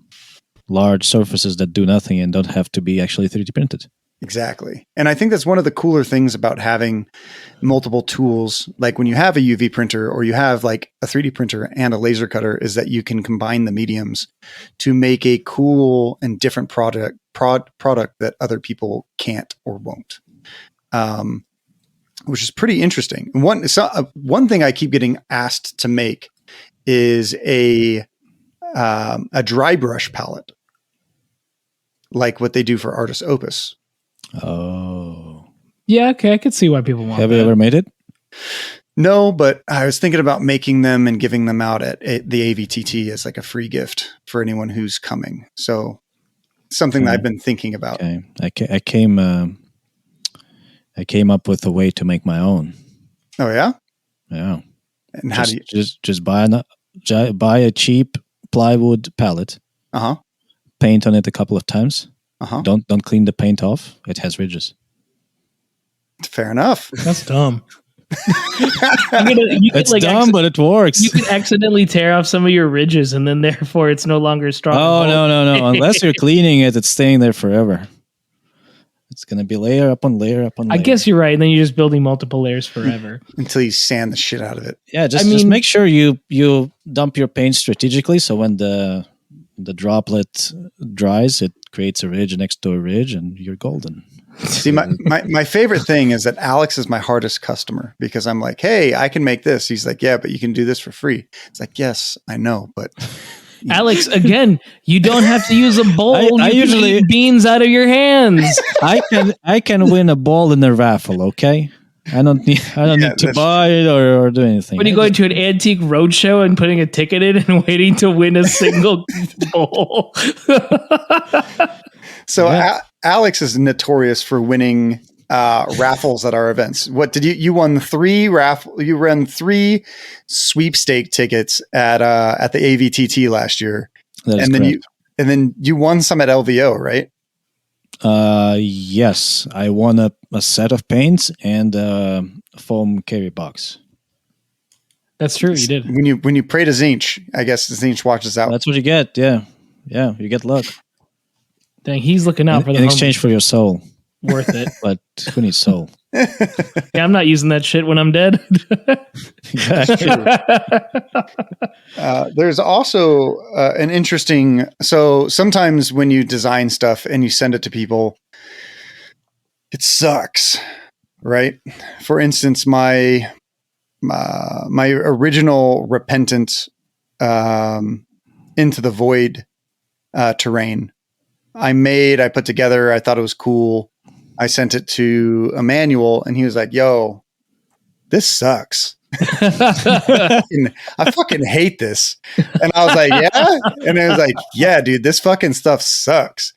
large surfaces that do nothing and don't have to be actually 3D printed. Exactly. And I think that's one of the cooler things about having multiple tools. Like when you have a UV printer or you have like a 3D printer and a laser cutter, is that you can combine the mediums to make a cool and different product that other people can't or won't. Which is pretty interesting. One thing I keep getting asked to make is a dry brush palette, like what they do for Artist Opus. Oh. Yeah, okay. I could see why people want Have that. you ever made it? No, but I was thinking about making them and giving them out at the AVTT as like a free gift for anyone who's coming. So something that I've been thinking about. Okay. I came up with a way to make my own. Oh yeah? Yeah. And how do you just buy a cheap plywood palette. Uh-huh. Paint on it a couple of times. Uh-huh. Don't clean the paint off. It has ridges. Fair enough. That's dumb. It's dumb, but it works. You can accidentally tear off some of your ridges, and then therefore it's no longer strong. Oh, no. Unless you're cleaning it, it's staying there forever. It's going to be layer upon layer upon layer. I guess you're right. And then you're just building multiple layers forever. Until you sand the shit out of it. Yeah, just make sure you dump your paint strategically so when the droplet dries, it creates a ridge next to a ridge and you're golden. See, my favorite thing is that Alex is my hardest customer because I'm like, hey, I can make this. He's like, yeah, but you can do this for free. It's like, yes, I know, but... Alex, again, you don't have to use a bowl. I you usually eat beans out of your hands. I can win a ball in a raffle, okay? I don't need to buy it or do anything. When you go into an antique roadshow and putting a ticket in and waiting to win a single bowl. So yeah. Alex is notorious for winning raffles at our events. What did you won 3 raffle? You ran 3 sweepstake tickets at the AVTT last year, and then you won some at LVO, right? Yes, I won a set of paints and a foam carry box. That's true. You did. When you pray to Zinch, I guess Zinch watches out. That's what you get. Yeah, you get luck. Dang, he's looking out in exchange for your soul. Worth it. But who needs soul? Yeah, I'm not using that shit when I'm dead. There's also an interesting... So sometimes when you design stuff and you send it to people, it sucks, right? For instance, my original Repentant Into the Void terrain, I put together, I thought it was cool. I sent it to Emmanuel and he was like, yo, this sucks. I fucking hate this. And I was like, yeah. And I was like, yeah, dude, this fucking stuff sucks.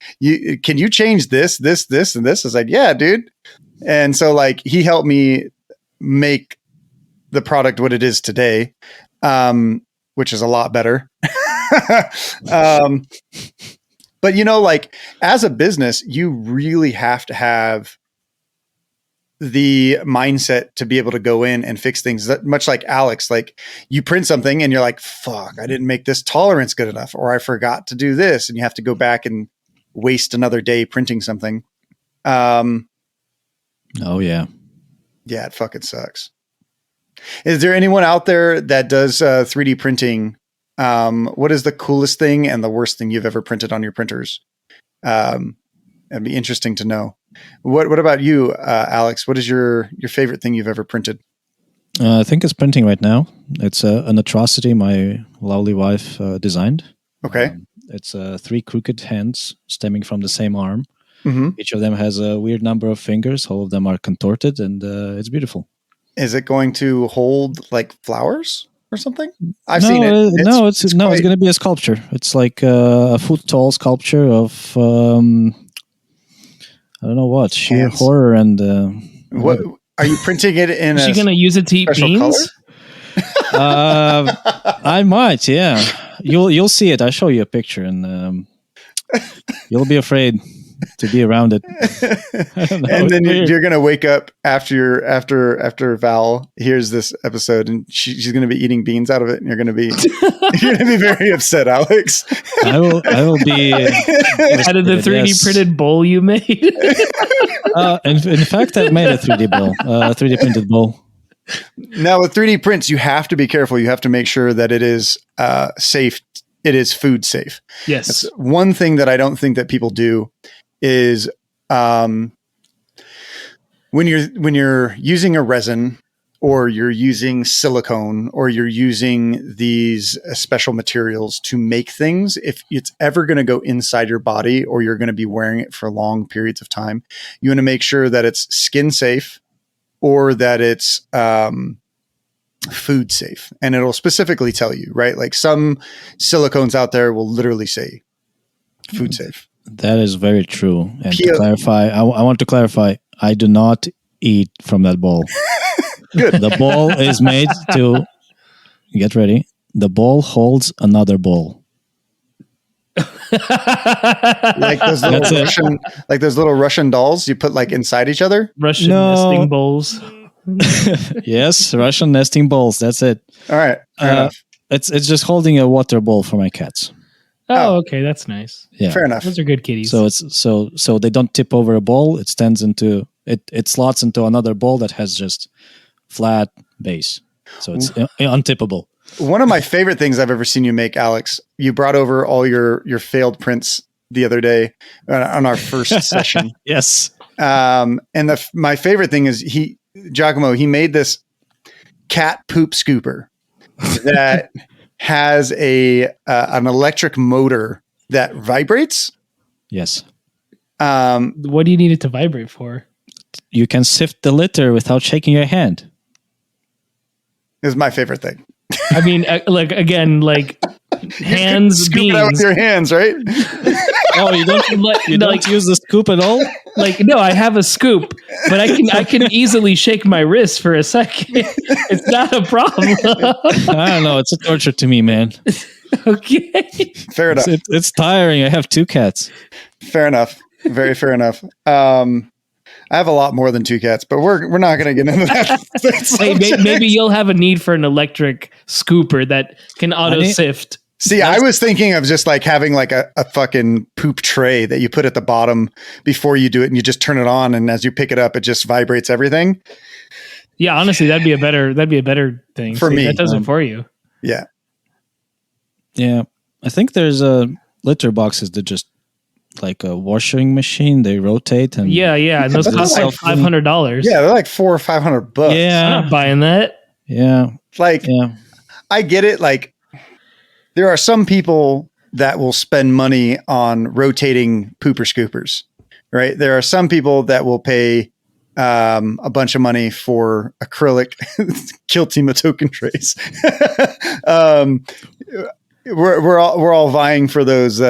Can you change this, and this? I was like, yeah, dude. And so like he helped me make the product what it is today, which is a lot better. But, like as a business, you really have to have the mindset to be able to go in and fix things. Much like Alex, like you print something and you're like, fuck, I didn't make this tolerance good enough, or I forgot to do this. And you have to go back and waste another day printing something. Oh, yeah. Yeah, it fucking sucks. Is there anyone out there that does 3D printing? What is the coolest thing and the worst thing you've ever printed on your printers? It'd be interesting to know. What about you, Alex? What is your favorite thing you've ever printed? I think it's printing right now. It's an atrocity my lovely wife designed. Okay. It's 3 crooked hands stemming from the same arm. Hmm. Each of them has a weird number of fingers. All of them are contorted, and it's beautiful. Is it going to hold like flowers or something? I've seen it. It's going to be a sculpture. It's like a foot tall sculpture of I don't know what, sheer Hands. horror and What are you printing it in? Is she going to use it to eat special beans? I might, yeah. You'll see it. I'll show you a picture, and you'll be afraid to be around it. And then you're going to wake up after Val hears this episode, and she's going to be eating beans out of it, and you're going to be very upset, Alex. I will be Out of the 3D printed bowl you made. in fact, I've made a 3D bowl, 3D printed bowl. Now with 3D prints, you have to be careful. You have to make sure that it is safe. It is food safe. Yes. That's one thing that I don't think that people do is when you're using a resin, or you're using silicone, or you're using these special materials to make things, if it's ever going to go inside your body, or you're going to be wearing it for long periods of time, you want to make sure that it's skin safe, or that it's food safe. And it'll specifically tell you, right? Like some silicones out there will literally say food safe. That is very true. And to clarify, I want to clarify, I do not eat from that bowl. Good. The bowl is made to, get ready, the bowl holds another bowl. Like those little Russian dolls you put like inside each other. Russian nesting bowls. Yes, Russian nesting bowls. That's it. All right. Fair enough. It's just holding a water bowl for my cats. Oh, okay, that's nice. Yeah, fair enough. Those are good kitties. So so they don't tip over a bowl. It stands into it slots into another bowl that has just flat base. So it's untippable. One of my favorite things I've ever seen you make, Alex, you brought over all your failed prints the other day on our first session. Yes. And my favorite thing is Giacomo, he made this cat poop scooper that has an electric motor that vibrates. Yes. What do you need it to vibrate for? You can sift the litter without shaking your hand. Is my favorite thing. I mean, hands, Scoop beans. it out with your hands, right? Oh, you don't use the scoop at all? No, I have a scoop, but I can easily shake my wrist for a second. It's not a problem. I don't know. It's a torture to me, man. Okay. Fair enough. It's tiring. I have 2 cats. Fair enough. Very fair enough. I have a lot more than 2 cats, but we're not going to get into that. Hey, maybe you'll have a need for an electric scooper that can auto sift. See, I was thinking of just like having like a fucking poop tray that you put at the bottom before you do it, and you just turn it on, and as you pick it up, it just vibrates everything. Yeah, honestly, that'd be a better thing for me. That does it for you. Yeah. Yeah, I think there's litter boxes that just like a washing machine. They rotate and yeah, and those cost like $500. Yeah, they're like $400 or $500. Yeah, I'm not buying that. Yeah, I get it. Like, there are some people that will spend money on rotating pooper scoopers, right? There are some people that will pay a bunch of money for acrylic Kiltima token trays. We're all vying for those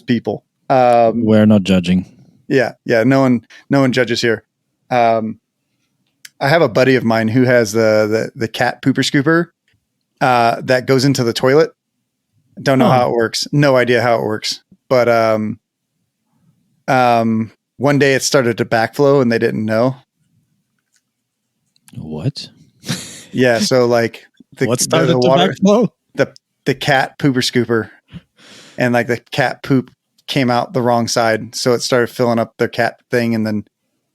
people. We're not judging. Yeah. No one judges here. I have a buddy of mine who has the cat pooper scooper that goes into the toilet. Don't know how it works. No idea how it works. But one day it started to backflow and they didn't know. What? Yeah. So like what started to backflow? The cat pooper scooper, and like the cat poop came out the wrong side, so it started filling up their cat thing. And then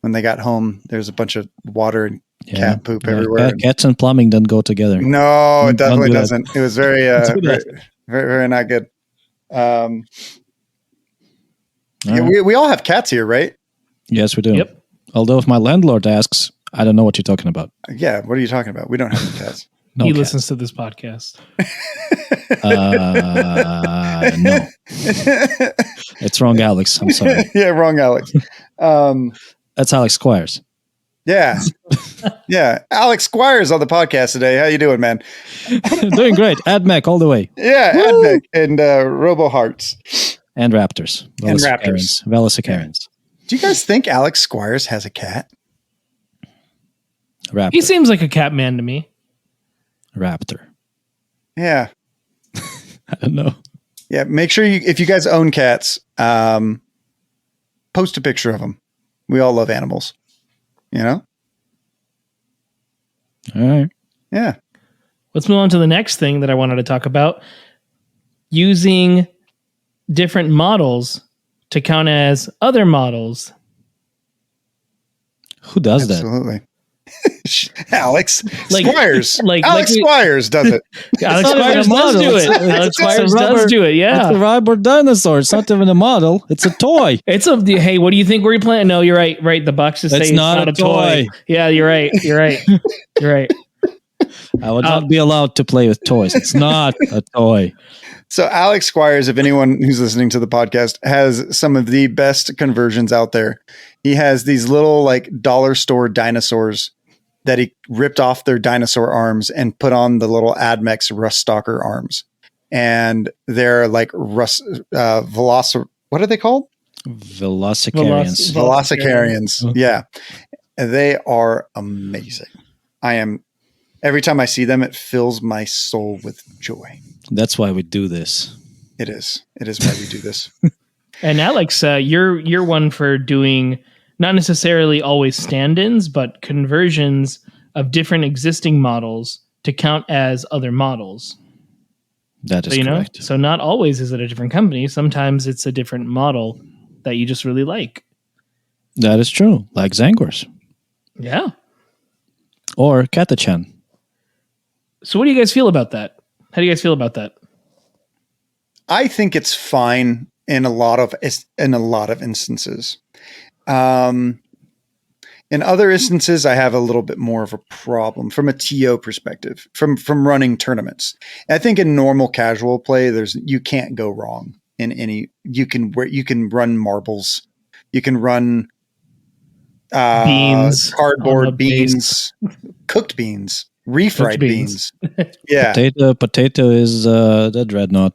when they got home, there's a bunch of water and cat poop everywhere. Cats and plumbing don't go together. No, it definitely doesn't. It was very, very, very not good. We all have cats here, right? Yes, we do. Yep. Although if my landlord asks, I don't know what you're talking about. Yeah, what are you talking about? We don't have any cats. No He cat. listens to this podcast. No. It's wrong, Alex. I'm sorry. Yeah, wrong, Alex. That's Alex Squires. Yeah. Yeah. Alex Squires on the podcast today. How you doing, man? Doing great. AdMech all the way. Yeah, Advec and Robo Hearts. And Raptors. And Raptors. Velocicarians. Do you guys think Alex Squires has a cat? Raptor. He seems like a cat man to me. Raptor. Yeah. I don't know. Yeah. Make sure if you guys own cats, post a picture of them. We all love animals. You know? All right. Yeah. Let's move on to the next thing that I wanted to talk about. Using different models to count as other models. Who does that? Absolutely. Alex Like- Squires. like Alex we- Squires does it. Alex not even Squires a does model. do it. It's- Alex it's a Squires rubber- does do it. It's Yeah. a rubber dinosaur. It's not even a model. It's a toy. It's a hey. What do you think we're playing? No, you're right. Right. The boxes say It's it's not not a a toy. toy. Yeah, you're right. You're right. You're right. I would not be allowed to play with toys. It's not a toy. So Alex Squires, if anyone who's listening to the podcast, has some of the best conversions out there. He has these little like dollar store dinosaurs that he ripped off their dinosaur arms and put on the little Admex Rust Stalker arms. And they're like what are they called? Velocicarians. Velocicarians. Yeah. They are amazing. Every time I see them, it fills my soul with joy. That's why we do this. It is. It is why we do this. And Alex, you're one for doing not necessarily always stand-ins, but conversions of different existing models to count as other models. That is So, correct. so not always is it a different company. Sometimes it's a different model that you just really like. That is true. Like Zangors. Yeah. Or Katachan. So what do you guys feel about that? How do you guys feel about that? I think it's fine in a lot of instances. In other instances, I have a little bit more of a problem from a TO perspective, from running tournaments. I think in normal casual play, you can't go wrong in any. You can run marbles, you can run Beans, cardboard on the base. beans, cooked beans, refried Cooked beans. beans. Yeah, Potato is the dreadnought.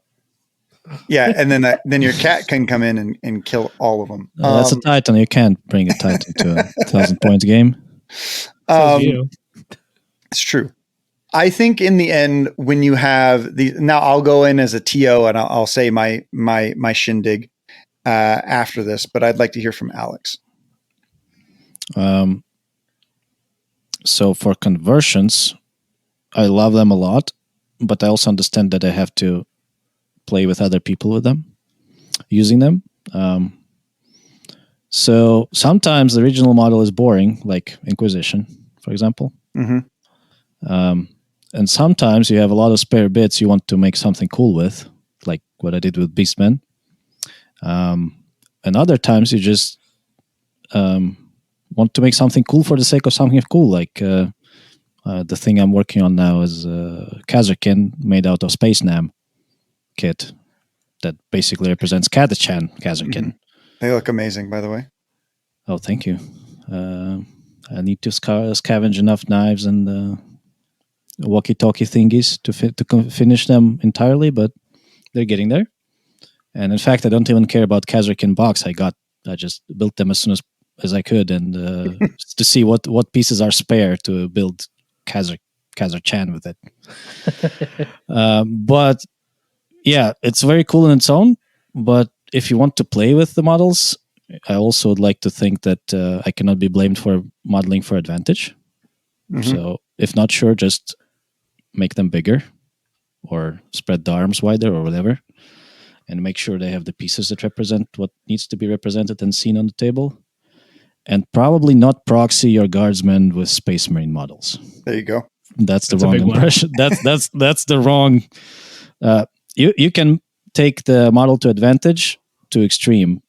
yeah, and then your cat can come in and kill all of them. That's a Titan. You can't bring a Titan to a 1,000-point game. Says you. It's true. I think in the end, when you have now I'll go in as a TO and I'll say my shindig after this, but I'd like to hear from Alex. So for conversions, I love them a lot, but I also understand that I have to play with other people with them, using them. So sometimes the original model is boring, like Inquisition, for example. Mm-hmm. And sometimes you have a lot of spare bits you want to make something cool with, like what I did with Beastmen. And other times you just want to make something cool for the sake of something cool, like the thing I'm working on now is Kazarkin made out of Space Nam kit that basically represents Katachan Kazarkin. Mm-hmm. They look amazing, by the way. Oh, thank you. I need to scavenge enough knives and walkie-talkie thingies to finish them entirely, but they're getting there. And in fact, I don't even care about Kazarkin box. I just built them as soon as I could, and to see what pieces are spare to build Kazarchan with it. But yeah, it's very cool in its own. But if you want to play with the models, I also would like to think that I cannot be blamed for modeling for advantage. Mm-hmm. So if not sure, just make them bigger or spread the arms wider or whatever, and make sure they have the pieces that represent what needs to be represented and seen on the table. And probably not proxy your guardsmen with Space Marine models. There you go. That's the That's a wrong big one. impression. That's the wrong. You can take the model to advantage to extreme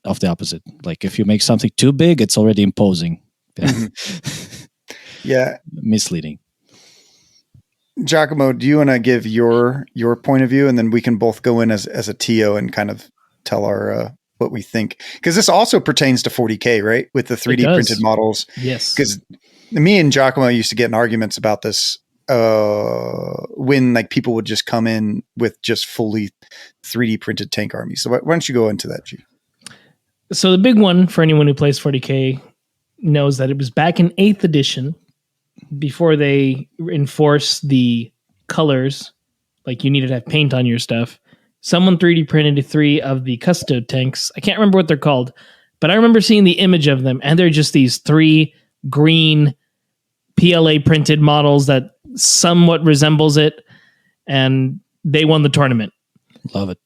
of the opposite. Like if you make something too big, it's already imposing. Mm-hmm. Yeah. misleading. Giacomo, do you want to give your point of view, and then we can both go in as a TO and kind of tell our what we think, because this also pertains to 40K, right? With the 3D printed models. Yes. Because me and Giacomo used to get in arguments about this when like people would just come in with just fully 3D printed tank armies. So why don't you go into that, G? So the big one for anyone who plays 40K knows that it was back in 8th edition, before they enforced the colors, like you needed to have paint on your stuff. Someone 3D printed 3 of the Custo tanks. I can't remember what they're called, but I remember seeing the image of them, and they're just these 3 green PLA printed models that somewhat resembles it, and they won the tournament. Love it.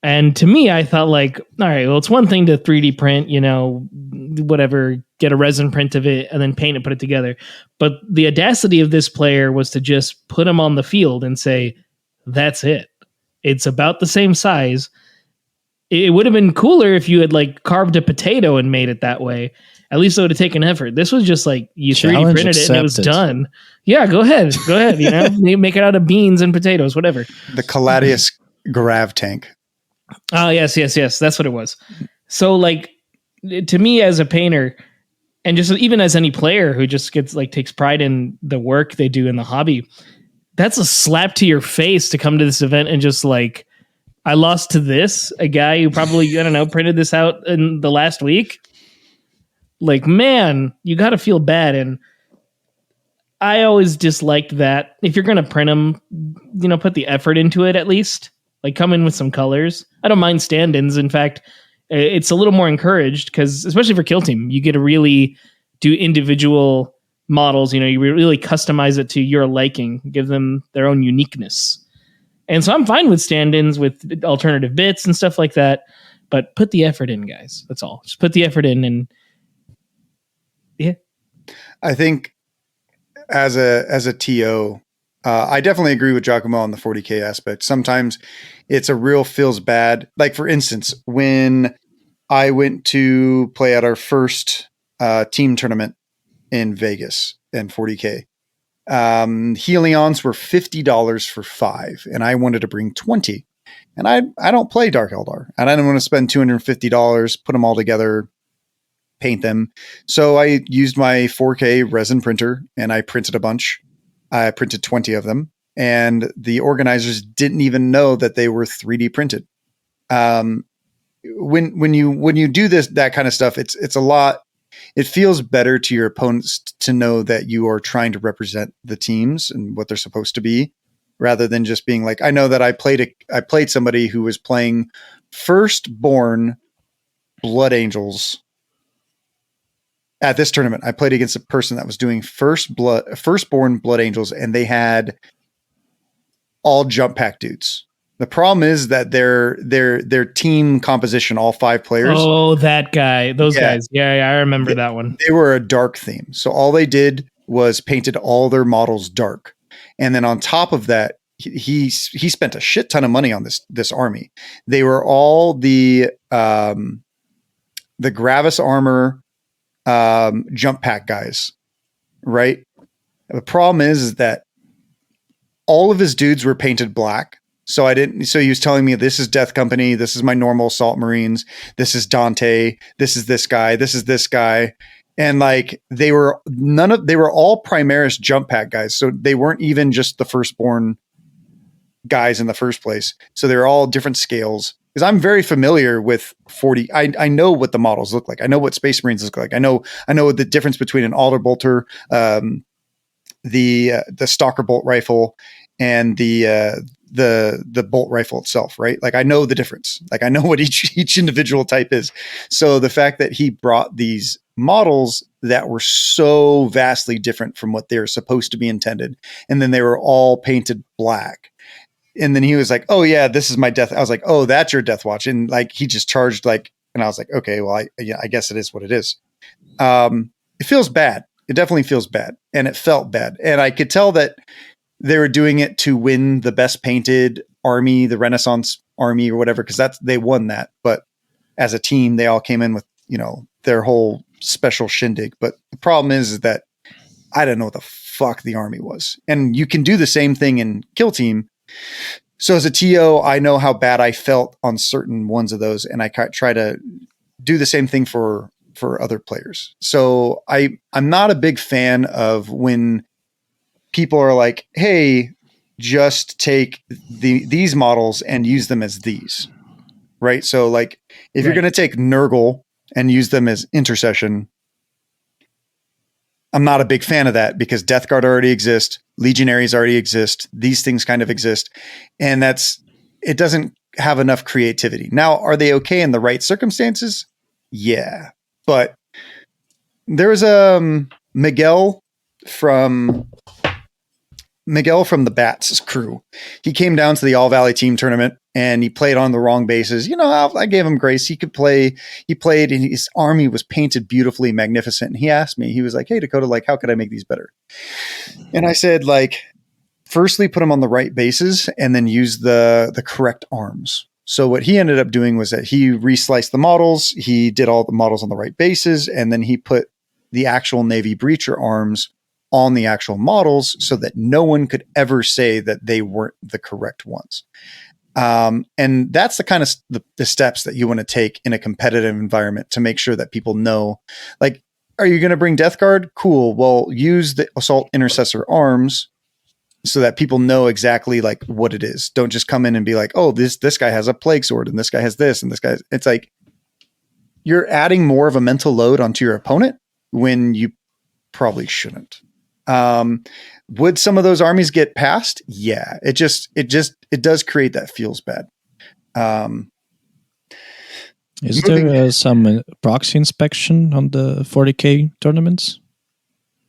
And to me, I thought like, all right, well, it's one thing to 3D print, whatever, get a resin print of it and then paint it, put it together. But the audacity of this player was to just put them on the field and say, that's it. It's about the same size. It would have been cooler if you had like carved a potato and made it that way. At least it would have taken effort. This was just like you 3D printed it and it was done. Yeah, go ahead. Make it out of beans and potatoes, whatever. The Caladius Grav tank. Oh, yes. That's what it was. So, like, to me as a painter, and just even as any player who just takes pride in the work they do in the hobby, that's a slap to your face to come to this event and just like, I lost to this, a guy who probably, printed this out in the last week. Like, man, you got to feel bad. And I always disliked that. If you're going to print them, put the effort into it at least. Like, come in with some colors. I don't mind stand-ins. In fact, it's a little more encouraged because, especially for Kill Team, you get to really do individual models. You really customize it to your liking, give them their own uniqueness. And so I'm fine with stand-ins with alternative bits and stuff like that. But put the effort in, guys. That's all. Just put the effort in, and yeah. I think as a TO, I definitely agree with Giacomo on the 40K aspect. Sometimes it's a real feels bad. Like, for instance, when I went to play at our first team tournament in Vegas in 40K, Helions were $50 for 5, and I wanted to bring 20. And I don't play Dark Eldar, and I didn't want to spend $250, put them all together, paint them. So I used my 4K resin printer, and I printed a bunch. I printed 20 of them, and the organizers didn't even know that they were 3D printed. When you do that kind of stuff, it's a lot. It feels better to your opponents to know that you are trying to represent the teams and what they're supposed to be, rather than just being like, I know that I played somebody who was playing Firstborn Blood Angels. At this tournament, I played against a person that was doing Firstborn Blood Angels, and they had all jump pack dudes. The problem is that their team composition, all 5 players. Oh, that guy, those guys. Yeah, I remember that one. They were a dark theme, so all they did was painted all their models dark, and then on top of that, he spent a shit ton of money on this army. They were all the Gravis armor. Jump pack guys, right? The problem is that all of his dudes were painted black. So he was telling me, this is Death Company. This is my normal Assault Marines. This is Dante. This is this guy. This is this guy. And like, they were all Primaris jump pack guys. So they weren't even just the Firstborn guys in the first place. So they're all different scales. Because I'm very familiar with 40. I know what the models look like. I know what Space Marines look like. I know the difference between an Alder Bolter, the Stalker bolt rifle, and the bolt rifle itself. Right? Like, I know the difference. Like, I know what each individual type is. So the fact that he brought these models that were so vastly different from what they're supposed to be intended, and then they were all painted black. And then he was like, oh yeah, this is my death. I was like, oh, that's your Death Watch. And like, he just charged like, and I was like, okay, well, I guess it is what it is. It feels bad. It definitely feels bad. And it felt bad. And I could tell that they were doing it to win the best painted army, the Renaissance army or whatever, because they won that. But as a team, they all came in with, their whole special shindig. But the problem is that I didn't know what the fuck the army was. And you can do the same thing in Kill Team. So as a TO, I know how bad I felt on certain ones of those, and I try to do the same thing for other players. So I'm not a big fan of when people are like, hey, just take these models and use them as these, right? So like if you're going to take Nurgle and use them as intercession, I'm not a big fan of that because Death Guard already exists. Legionaries already exist. These things kind of exist. And it doesn't have enough creativity. Now, are they okay in the right circumstances? Yeah. But there's Miguel from the Bats crew. He came down to the All Valley team tournament and he played on the wrong bases. You know, I gave him grace. He could play. He played and his army was painted beautifully, magnificent. And he asked me, he was like, hey, Dakotah, like, how could I make these better? And I said, like, firstly, put them on the right bases and then use the correct arms. So what he ended up doing was that he resliced the models. He did all the models on the right bases. And then he put the actual Navy Breacher arms on the actual models so that no one could ever say that they weren't the correct ones. And that's the kind of the steps that you want to take in a competitive environment to make sure that people know, like, are you going to bring Death Guard? Cool. Well, use the Assault Intercessor arms so that people know exactly like what it is. Don't just come in and be like, oh, this guy has a Plague Sword and this guy has this and this guy. It's like you're adding more of a mental load onto your opponent when you probably shouldn't. Would some of those armies get past? Yeah, it does create that feels bad. Is there some proxy inspection on the 40K tournaments?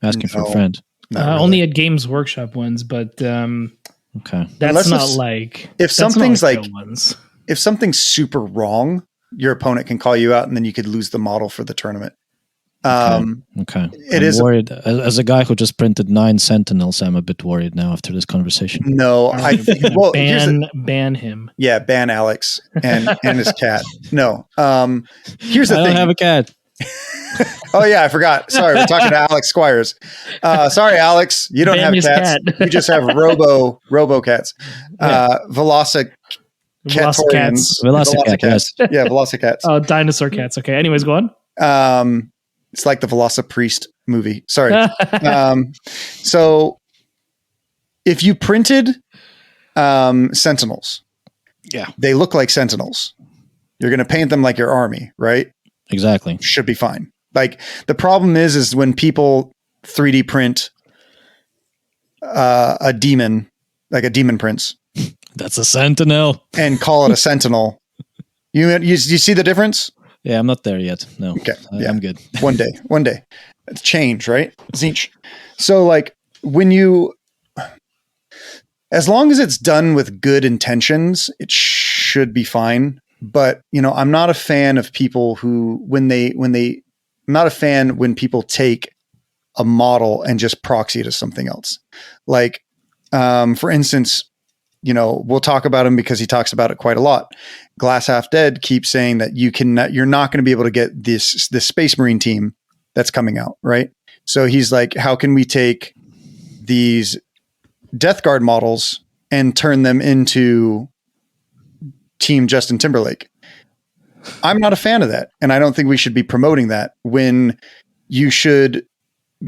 Asking for a friend. Really. Only at Games Workshop ones, but okay, that's not like if something's like ones. If something's super wrong, your opponent can call you out, and then you could lose the model for the tournament. Okay. I'm worried. As a guy who just printed 9 Sentinels, I'm a bit worried now after this conversation. No, ban him. Yeah, ban Alex and his cat. No. Here's the thing. I don't have a cat. Oh yeah, I forgot. Sorry, we're talking to Alex Squires. Sorry, Alex, you don't have cats. You just have robo cats. Velocicats. Yes. Yeah, Velocicats. Oh, dinosaur cats. Okay. Anyways, go on. It's like the Velocipriest movie. Sorry. So if you printed Sentinels, they look like Sentinels. You're going to paint them like your army, right? Exactly. Should be fine. Like the problem is when people 3D print a demon, like a demon prince. That's a Sentinel. And call it a Sentinel. You see the difference? Yeah, I'm not there yet. No. Okay. Yeah. I'm good. One day. It's change, right? Zinch. So like as long as it's done with good intentions, it should be fine. But, I'm not a fan of people who, I'm not a fan when people take a model and just proxy it as something else. Like, for instance, we'll talk about him because he talks about it quite a lot. Glass Half Dead keeps saying that you're not going to be able to get this Space Marine team that's coming out, right? So he's like, how can we take these Death Guard models and turn them into Team Justin Timberlake? I'm not a fan of that. And I don't think we should be promoting that when you should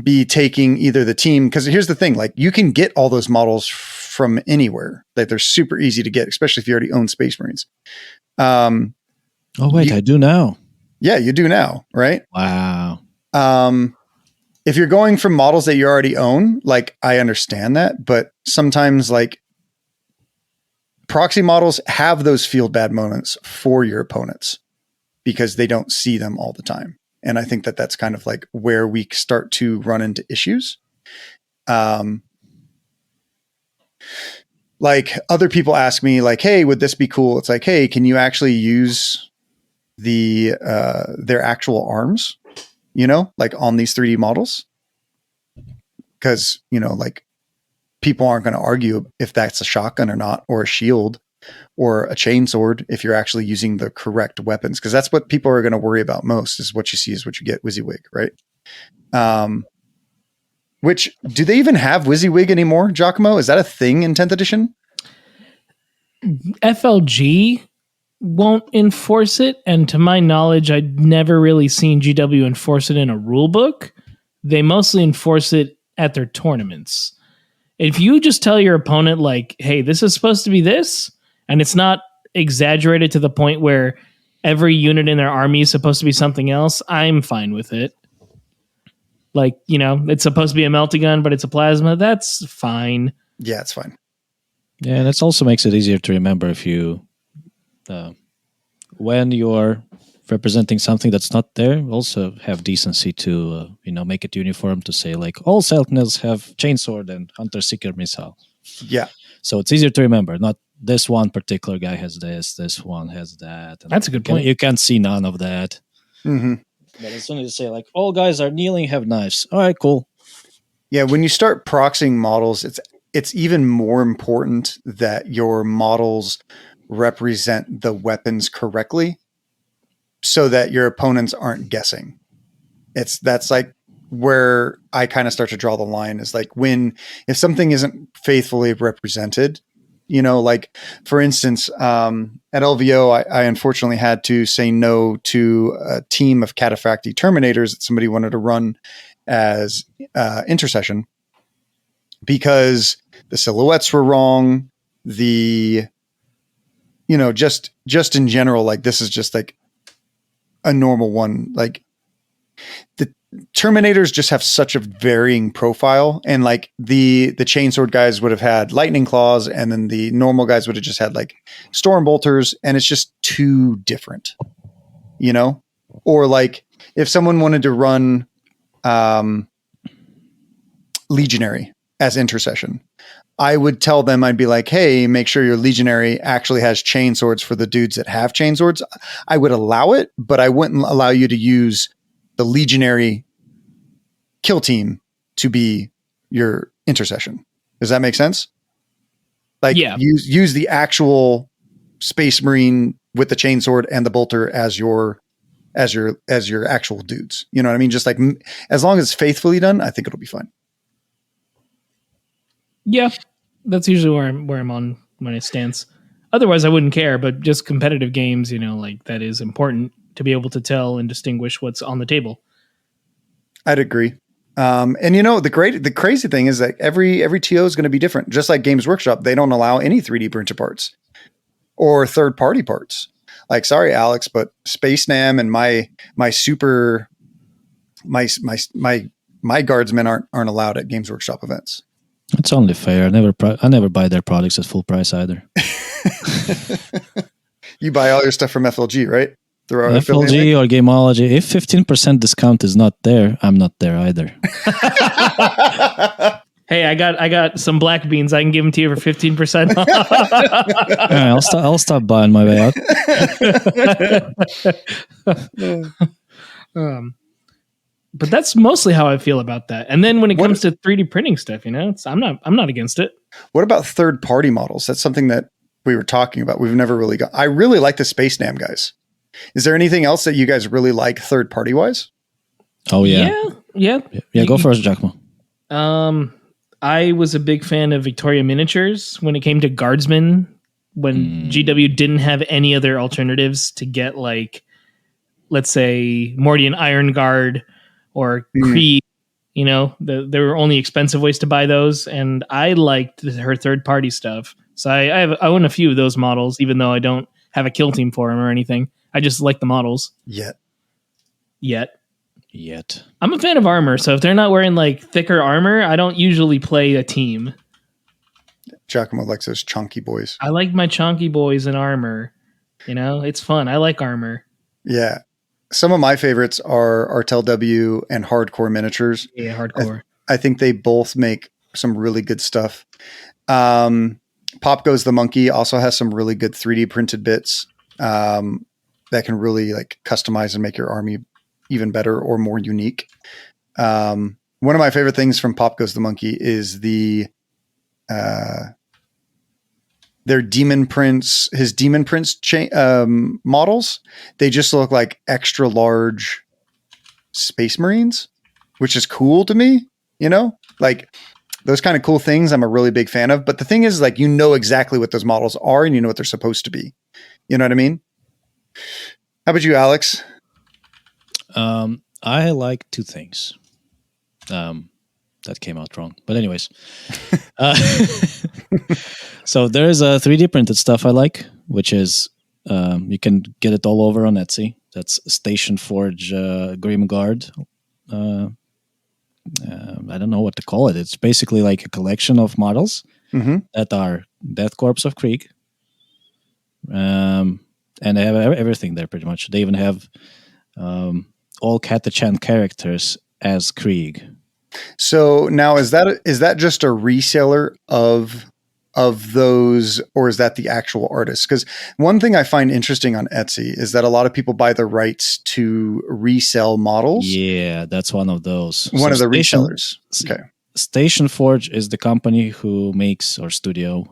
be taking either the team. Because here's the thing, like you can get all those models from anywhere. Like they're super easy to get, especially if you already own Space Marines. I do now. Yeah, you do now, right? Wow. If you're going from models that you already own, like I understand that, but sometimes like proxy models have those feel bad moments for your opponents because they don't see them all the time. And I think that that's kind of like where we start to run into issues. Like other people ask me like, hey, would this be cool? It's like, hey, can you actually use their actual arms, like on these 3D models? Because, like people aren't going to argue if that's a shotgun or not, or a shield or a chainsword, if you're actually using the correct weapons. Because that's what people are going to worry about most is what you see is what you get, WYSIWYG, right? Which, do they even have WYSIWYG anymore, Giacomo? Is that a thing in 10th edition? FLG won't enforce it, and to my knowledge, I'd never really seen GW enforce it in a rule book. They mostly enforce it at their tournaments. If you just tell your opponent, like, hey, this is supposed to be this, and it's not exaggerated to the point where every unit in their army is supposed to be something else, I'm fine with it. Like, you know, it's supposed to be a melty gun, but it's a plasma. That's fine. Yeah, it's fine. Yeah, and it also makes it easier to remember if you, when you're representing something that's not there, also have decency to, make it uniform to say, like, all Sentinels have chainsword and Hunter Seeker missile. Yeah. So it's easier to remember, not this one particular guy has this one has that. And That's a good point. You can't see none of that. Mm-hmm. But as soon as you say, like, all guys are kneeling, have knives. All right, cool. Yeah, when you start proxying models, it's even more important that your models represent the weapons correctly so that your opponents aren't guessing. That's like where I kind of start to draw the line, is like if something isn't faithfully represented, like for instance, at LVO, I unfortunately had to say no to a team of Cataphracti Terminators that somebody wanted to run as intercession because the silhouettes were wrong. Just in general, like this is just like a normal one. Like the Terminators just have such a varying profile, and like the chainsword guys would have had lightning claws, and then the normal guys would have just had like storm bolters, and it's just too different, or like if someone wanted to run Legionary as intercession, I would tell them, I'd be like, hey, make sure your Legionary actually has chainswords for the dudes that have chainswords. I would allow it, but I wouldn't allow you to use the Legionary kill team to be your intercession. Does that make sense? Like, yeah. use the actual Space Marine with the chainsword and the bolter as your actual dudes. You know what I mean? Just like, as long as it's faithfully done, I think it'll be fine. Yeah, that's usually where I'm on when it stands. Otherwise, I wouldn't care. But just competitive games, like that is important to be able to tell and distinguish what's on the table. I'd agree. And the crazy thing is that every TO is going to be different. Just like Games Workshop, they don't allow any 3D printed parts or third party parts. Like, sorry, Alex, but Space Nam and my guardsmen aren't allowed at Games Workshop events. It's only fair. I never buy their products at full price either. You buy all your stuff from FLG, right? FLG or Gameology. If 15% discount is not there, I'm not there either. Hey, I got some black beans. I can give them to you for 15%. Right, I'll stop buying my way out. But that's mostly how I feel about that. And then when it comes to 3D printing stuff, I'm not against it. What about third party models? That's something that we were talking about. We've never really got. I really like the Space Nam guys. Is there anything else that you guys really like third party wise? Oh yeah. Yeah. Go first, Giacomo. I was a big fan of Victoria Miniatures when it came to guardsmen, when GW didn't have any other alternatives to get, like, let's say Mordian Iron Guard or Krieg. There were only expensive ways to buy those, and I liked her third party stuff. So I own a few of those models, even though I don't have a kill team for them or anything. I just like the models. Yet. I'm a fan of armor, so if they're not wearing like thicker armor, I don't usually play a team. Giacomo likes those chunky boys. I like my chunky boys in armor. It's fun. I like armor. Yeah. Some of my favorites are Artel W and Hardcore Miniatures. Yeah, Hardcore. I think they both make some really good stuff. Pop Goes the Monkey also has some really good 3D printed bits that can really like customize and make your army even better or more unique. One of my favorite things from Pop Goes the Monkey is their Demon Prince, his Demon Prince models. They just look like extra large Space Marines, which is cool to me. Like those kind of cool things I'm a really big fan of. But the thing is, like, you know exactly what those models are and you know what they're supposed to be. You know what I mean? How about you, Alex? I like two things. That came out wrong. But anyways. So there's a 3D printed stuff I like, which is you can get it all over on Etsy. That's Station Forge Grim Guard. I don't know what to call it. It's basically like a collection of models that are Death Corps of Krieg. And they have everything there pretty much. They even have all Catachan characters as Krieg. So now is that just a reseller of those, or is that the actual artist? Because one thing I find interesting on Etsy is that a lot of people buy the rights to resell models. Yeah, that's one of those. One of the resellers. Okay. Station Forge is the company who makes, or studio,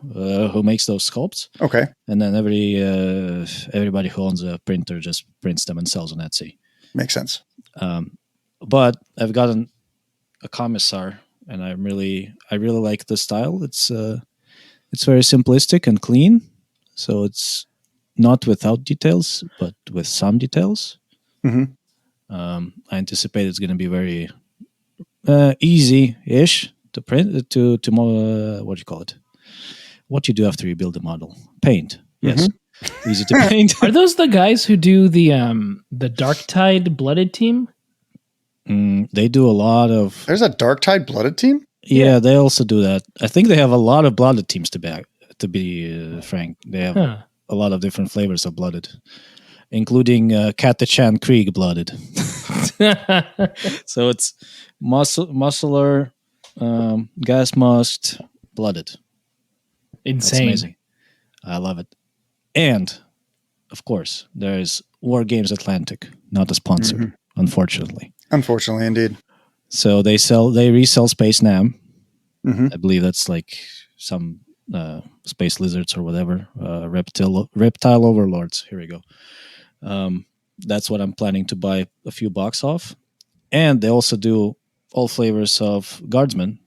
who makes those sculpts. Okay. And then everybody who owns a printer just prints them and sells on Etsy. Makes sense. But I've gotten a commissar, and I really like the style. It's very simplistic and clean, so it's not without details, but with some details. Mm-hmm. I anticipate it's going to be very easy-ish to print. To what do you call it? What you do after you build a model? Paint. Yes, easy to paint. Are those the guys who do the Darktide Blooded team? They do a lot of. There's a Darktide Blooded team? Yeah, they also do that. I think they have a lot of blooded teams to be frank. They have a lot of different flavors of blooded, including Catachan Krieg blooded. So it's muscular, gas masked, blooded. Insane. That's amazing. I love it. And of course, there's War Games Atlantic, not a sponsor, unfortunately. Unfortunately, indeed. So they resell Space Nam. I believe that's like some space lizards or whatever. Reptile overlords. Here we go. That's what I'm planning to buy a few bucks off. And they also do all flavors of Guardsmen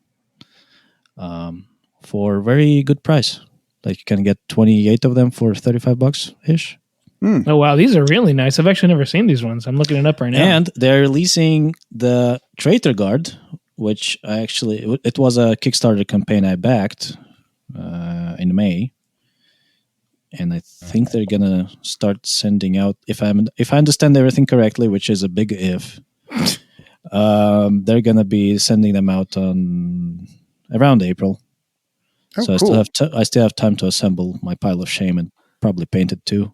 for a very good price. Like you can get 28 of them for $35 ish. Oh wow, these are really nice. I've actually never seen these ones. I'm looking it up right now. And they're releasing the Traitor Guard, which it was a Kickstarter campaign I backed in May, and I think they're gonna start sending out. If I understand everything correctly, which is a big if, they're gonna be sending them out on around April. Oh, so cool. I still have time to assemble my pile of shame and probably paint it too.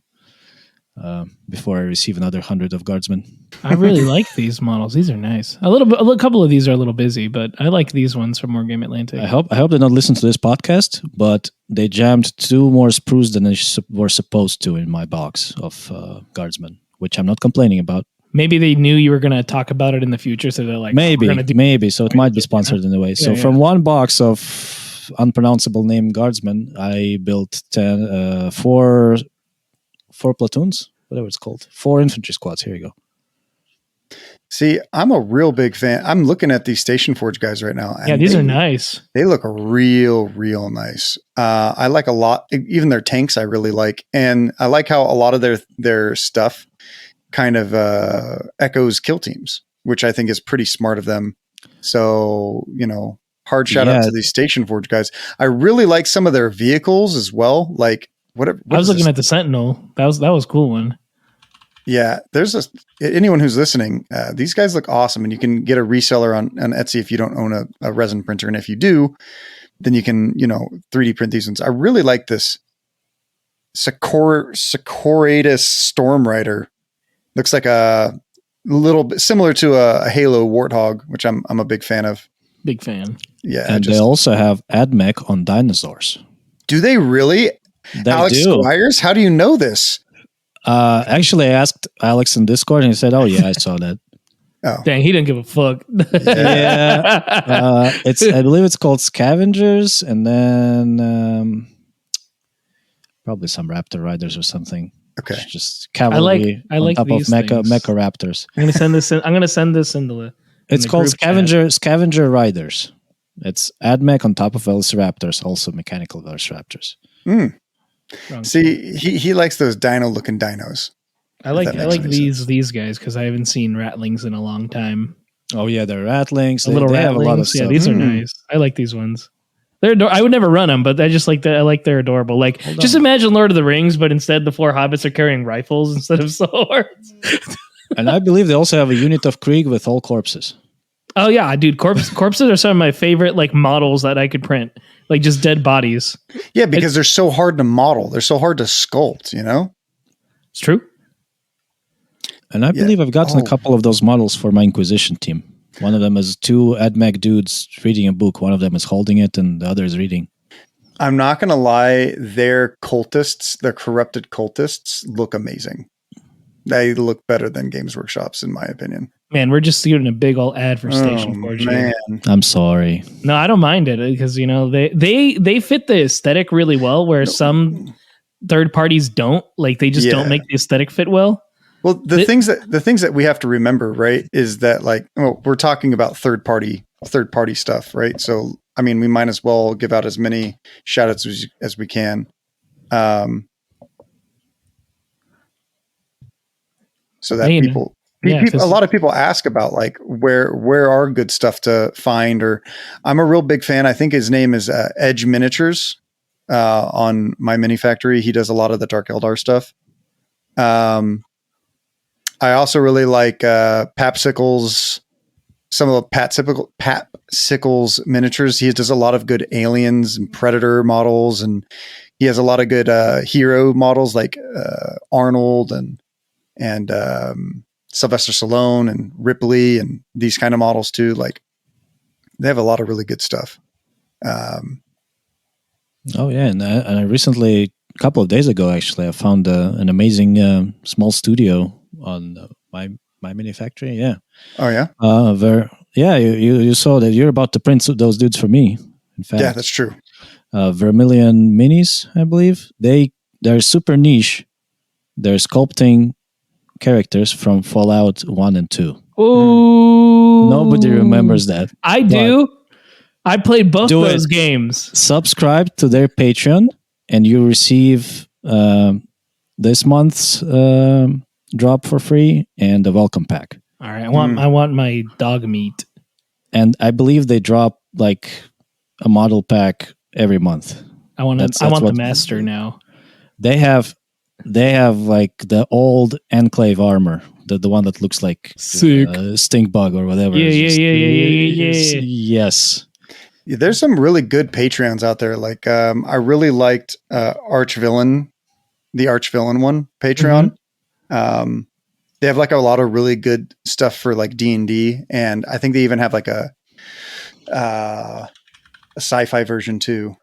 Before I receive another 100 of Guardsmen. I really like these models. These are nice. A couple of these are a little busy, but I like these ones from War Game Atlantic. I hope they don't listen to this podcast, but they jammed 2 more sprues than they were supposed to in my box of Guardsmen, which I'm not complaining about. Maybe they knew you were going to talk about it in the future, so they're like, maybe. So it might be sponsored in a way. So from one box of unpronounceable name Guardsmen, I built 4 platoons, whatever it's called. 4 infantry squads. Here you go. See, I'm a real big fan. I'm looking at these Station Forge guys right now. Yeah, these are nice. They look real nice. I like a lot. Even their tanks I really like. And I like how a lot of their stuff kind of echoes kill teams, which I think is pretty smart of them. So, hard shout out to these Station Forge guys. I really like some of their vehicles as well. Like, what I was looking at the Sentinel. That was a cool one. Yeah, anyone who's listening, these guys look awesome, and you can get a reseller on Etsy if you don't own a resin printer, and if you do, then you can 3D print these ones. I really like this Sicoriatus Storm Rider. Looks like a little bit similar to a Halo Warthog, which I'm a big fan of. Big fan. Yeah, and they also have AdMech on dinosaurs. Do they really? Alex Squires, how do you know this? Actually, I asked Alex in Discord, and he said, "Oh yeah, I saw that." Oh, dang, he didn't give a fuck. Yeah, I believe it's called Scavengers, and then probably some Raptor Riders or something. Okay, it's just cavalry I like on top of these Mecha things. Raptors. I'm gonna send this in. I'm gonna send this into the. It's called Scavenger Riders. It's AdMech on top of Velociraptors, also mechanical Velociraptors. Wrong. See, he likes those dino-looking dinos. I like that makes any these guys because I haven't seen ratlings in a long time. Oh yeah, they're ratlings. The little They ratlings. have a lot of Yeah, stuff. these are nice. I like these ones. They're I would never run them, but I just like that. I like they're adorable. Like, just imagine Lord of the Rings, but instead the 4 hobbits are carrying rifles instead of swords. And I believe they also have a unit of Krieg with all corpses. Oh yeah, dude, corpses are some of my favorite like models that I could print. Like just dead bodies. Yeah, because they're so hard to model. They're so hard to sculpt, you know? It's true. And I believe I've gotten a couple of those models for my Inquisition team. One of them is 2 AdMech dudes reading a book. One of them is holding it and the other is reading. I'm not going to lie. Their cultists, their corrupted cultists, look amazing. They look better than Games Workshop's, in my opinion. Man, we're just doing a big old ad for Station Forge. Man. I'm sorry. No, I don't mind it because they fit the aesthetic really well. Where some third parties don't. Like they just don't make the aesthetic fit well. Well, the things that we have to remember, right, is that like we're talking about third party stuff, right? So I mean, we might as well give out as many shout outs as we can. So that people, a lot of people ask about like where are good stuff to find, or I'm a real big fan. I think his name is Edge Miniatures on My Mini Factory. He does a lot of the Dark Eldar stuff. I also really like Papsicles, some of the Papsicles miniatures. He does a lot of good aliens and predator models, and he has a lot of good hero models like Arnold and Sylvester Stallone and Ripley and these kind of models too. Like they have a lot of really good stuff. Oh yeah, and I recently, a couple of days ago, actually, I found an amazing small studio on my Mini Factory. Yeah. Oh yeah. You saw that you're about to print those dudes for me. In fact, yeah, that's true. Vermilion Minis, I believe they're super niche. They're sculpting characters from Fallout 1 and 2. Ooh. Nobody remembers that. I do. I played both those games. Subscribe to their Patreon and you receive this month's drop for free and a welcome pack. All right, I want my dog meat. And I believe they drop like a model pack every month. I want the master now. They have like the old Enclave armor, the one that looks like stink bug or whatever. Yeah. Yes. Yeah, there's some really good Patreons out there. Like I really liked the Arch Villain one Patreon. Mm-hmm. They have like a lot of really good stuff for like D&D, and I think they even have like a sci-fi version too.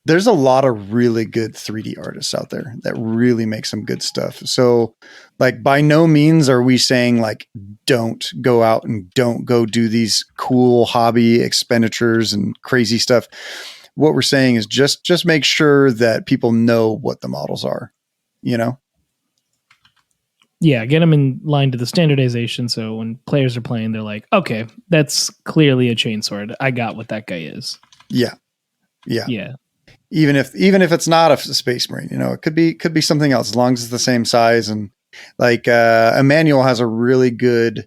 There's a lot of really good 3D artists out there that really make some good stuff. So like by no means are we saying like don't go out and don't go do these cool hobby expenditures and crazy stuff. What we're saying is just make sure that people know what the models are, you know? Yeah, get them in line to the standardization so when players are playing, they're like, okay, that's clearly a chainsword. I got what that guy is. Yeah. Even if it's not a Space Marine, you know, it could be something else as long as it's the same size. And like Emmanuel has a really good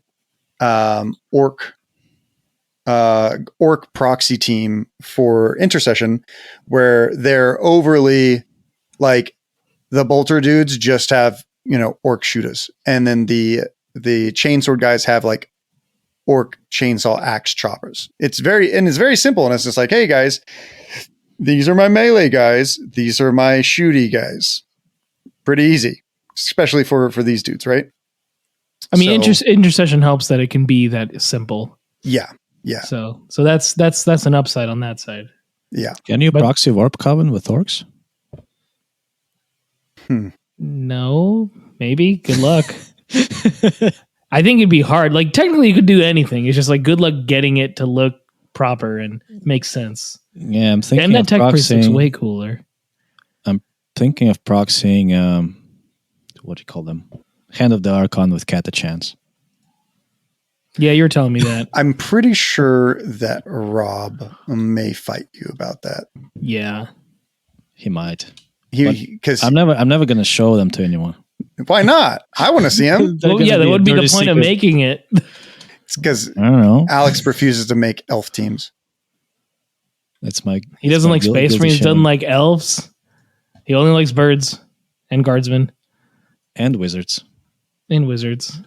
orc proxy team for Intercession where they're overly like the bolter dudes just have, you know, orc shooters, and then the chainsword guys have like orc chainsaw axe choppers. It's very simple, and it's just like, hey guys, these are my melee guys, these are my shooty guys. Pretty easy, especially for these dudes, right? I mean, Intercession helps that it can be that simple. Yeah. So that's an upside on that side. Yeah. Can you proxy Warp Coven with orcs? No, maybe. Good luck. I think it'd be hard. Like technically, you could do anything. It's just like good luck getting it to look proper and make sense. Yeah, I'm thinking. And that of tech priest looks way cooler. I'm thinking of proxying. What do you call them? Hand of the Archon with Catachans. Yeah, you were telling me that. I'm pretty sure that Rob may fight you about that. Yeah. He might. Because I'm never going to show them to anyone. why not? I want to see him. Well, yeah, that would be the point of making it. It's because I don't know. Alex refuses to make elf teams. That's my. He doesn't like Space Marines, doesn't like elves. He only likes birds and guardsmen and wizards. and wizards.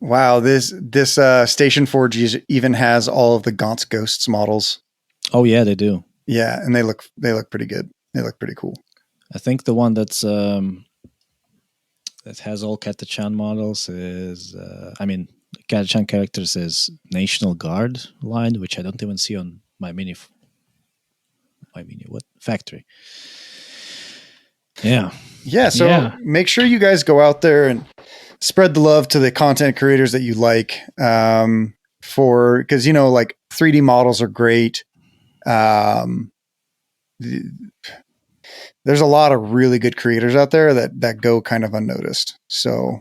Wow, this Station Forge even has all of the Gaunt's Ghosts models. Oh yeah, they do. Yeah, and they look pretty good. They look pretty cool. I think the one that's that has all Catachan models is Catachan characters is National Guard line, which I don't even see on my mini factory. Yeah. So make sure you guys go out there and spread the love to the content creators that you like. Because like 3D models are great. There's a lot of really good creators out there that go kind of unnoticed. So,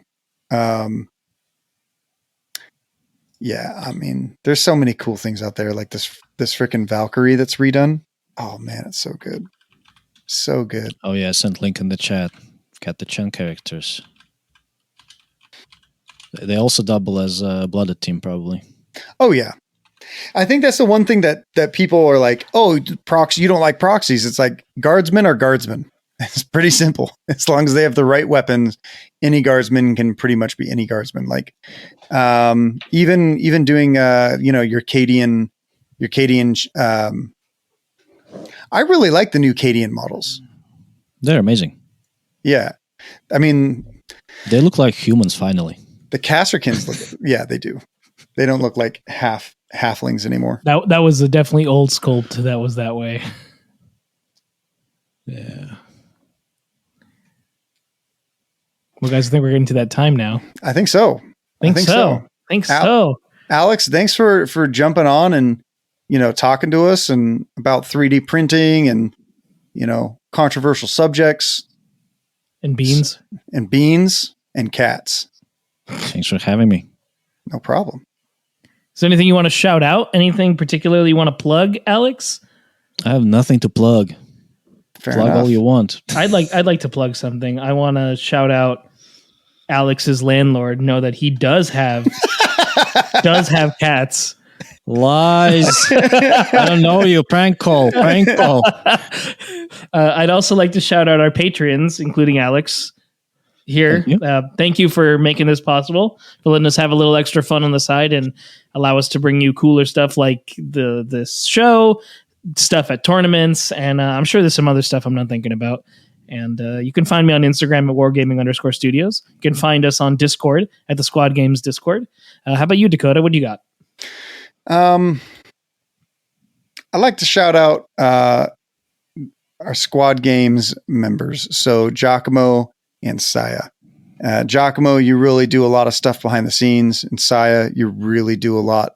there's so many cool things out there, like this freaking Valkyrie that's redone. Oh man, it's so good. So good. Oh yeah, I sent link in the chat. Got the Chen characters. They also double as a blooded team, probably. Oh yeah. I think that's the one thing that people are like, oh, proxy, you don't like proxies. It's like guardsmen are guardsmen. It's pretty simple. As long as they have the right weapons, any guardsman can pretty much be any guardsman. Like, even doing, your Cadian, I really like the new Cadian models. They're amazing. Yeah. I mean, they look like humans finally. The Casterkins look, yeah, they do. They don't look like halflings anymore. That was a definitely old sculpt that was that way. Yeah. Well, guys, I think we're getting to that time now. I think so. Think so. Alex, thanks for jumping on and, talking to us and about 3D printing and, controversial subjects. And beans. And cats. Thanks for having me. No problem. Is there anything you want to shout out? Anything particularly you want to plug, Alex? I have nothing to plug. Fair plug enough. all you want. I'd like to plug something. I want to shout out Alex's landlord. Know that he does have cats. Lies. I don't know you. Prank call. I'd also like to shout out our patrons, including Alex here. Thank you for making this possible, for letting us have a little extra fun on the side and allow us to bring you cooler stuff like this show, stuff at tournaments, and I'm sure there's some other stuff I'm not thinking about. And you can find me on Instagram at wargaming_studios. You can find us on Discord at the Squad Games Discord. How about you, Dakotah? What do you got? I'd like to shout out our Squad Games members. So Giacomo and Saya. Giacomo, you really do a lot of stuff behind the scenes, and Saya, you really do a lot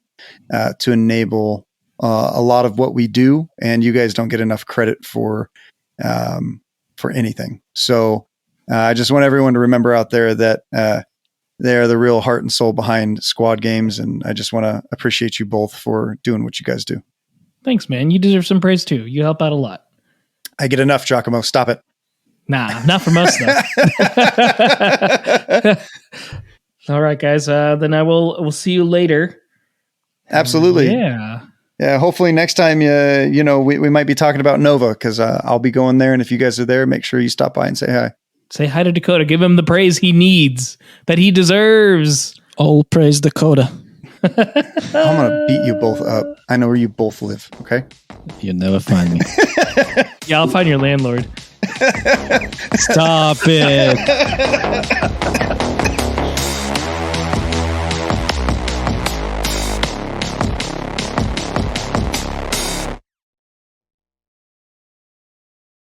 to enable a lot of what we do, and you guys don't get enough credit for anything. So I just want everyone to remember out there that they are the real heart and soul behind Squad Games, and I just want to appreciate you both for doing what you guys do. Thanks, man. You deserve some praise too. You help out a lot. I get enough, Giacomo. Stop it. Nah, not from us though. All right, guys. Then we'll see you later. Absolutely. Yeah. Hopefully next time, we might be talking about Nova, because I'll be going there, and if you guys are there, make sure you stop by and say hi. Say hi to Dakotah. Give him the praise he needs, that he deserves. All praise Dakotah. I'm gonna beat you both up. I know where you both live. Okay. You'll never find me. Yeah, I'll find your landlord. Stop it.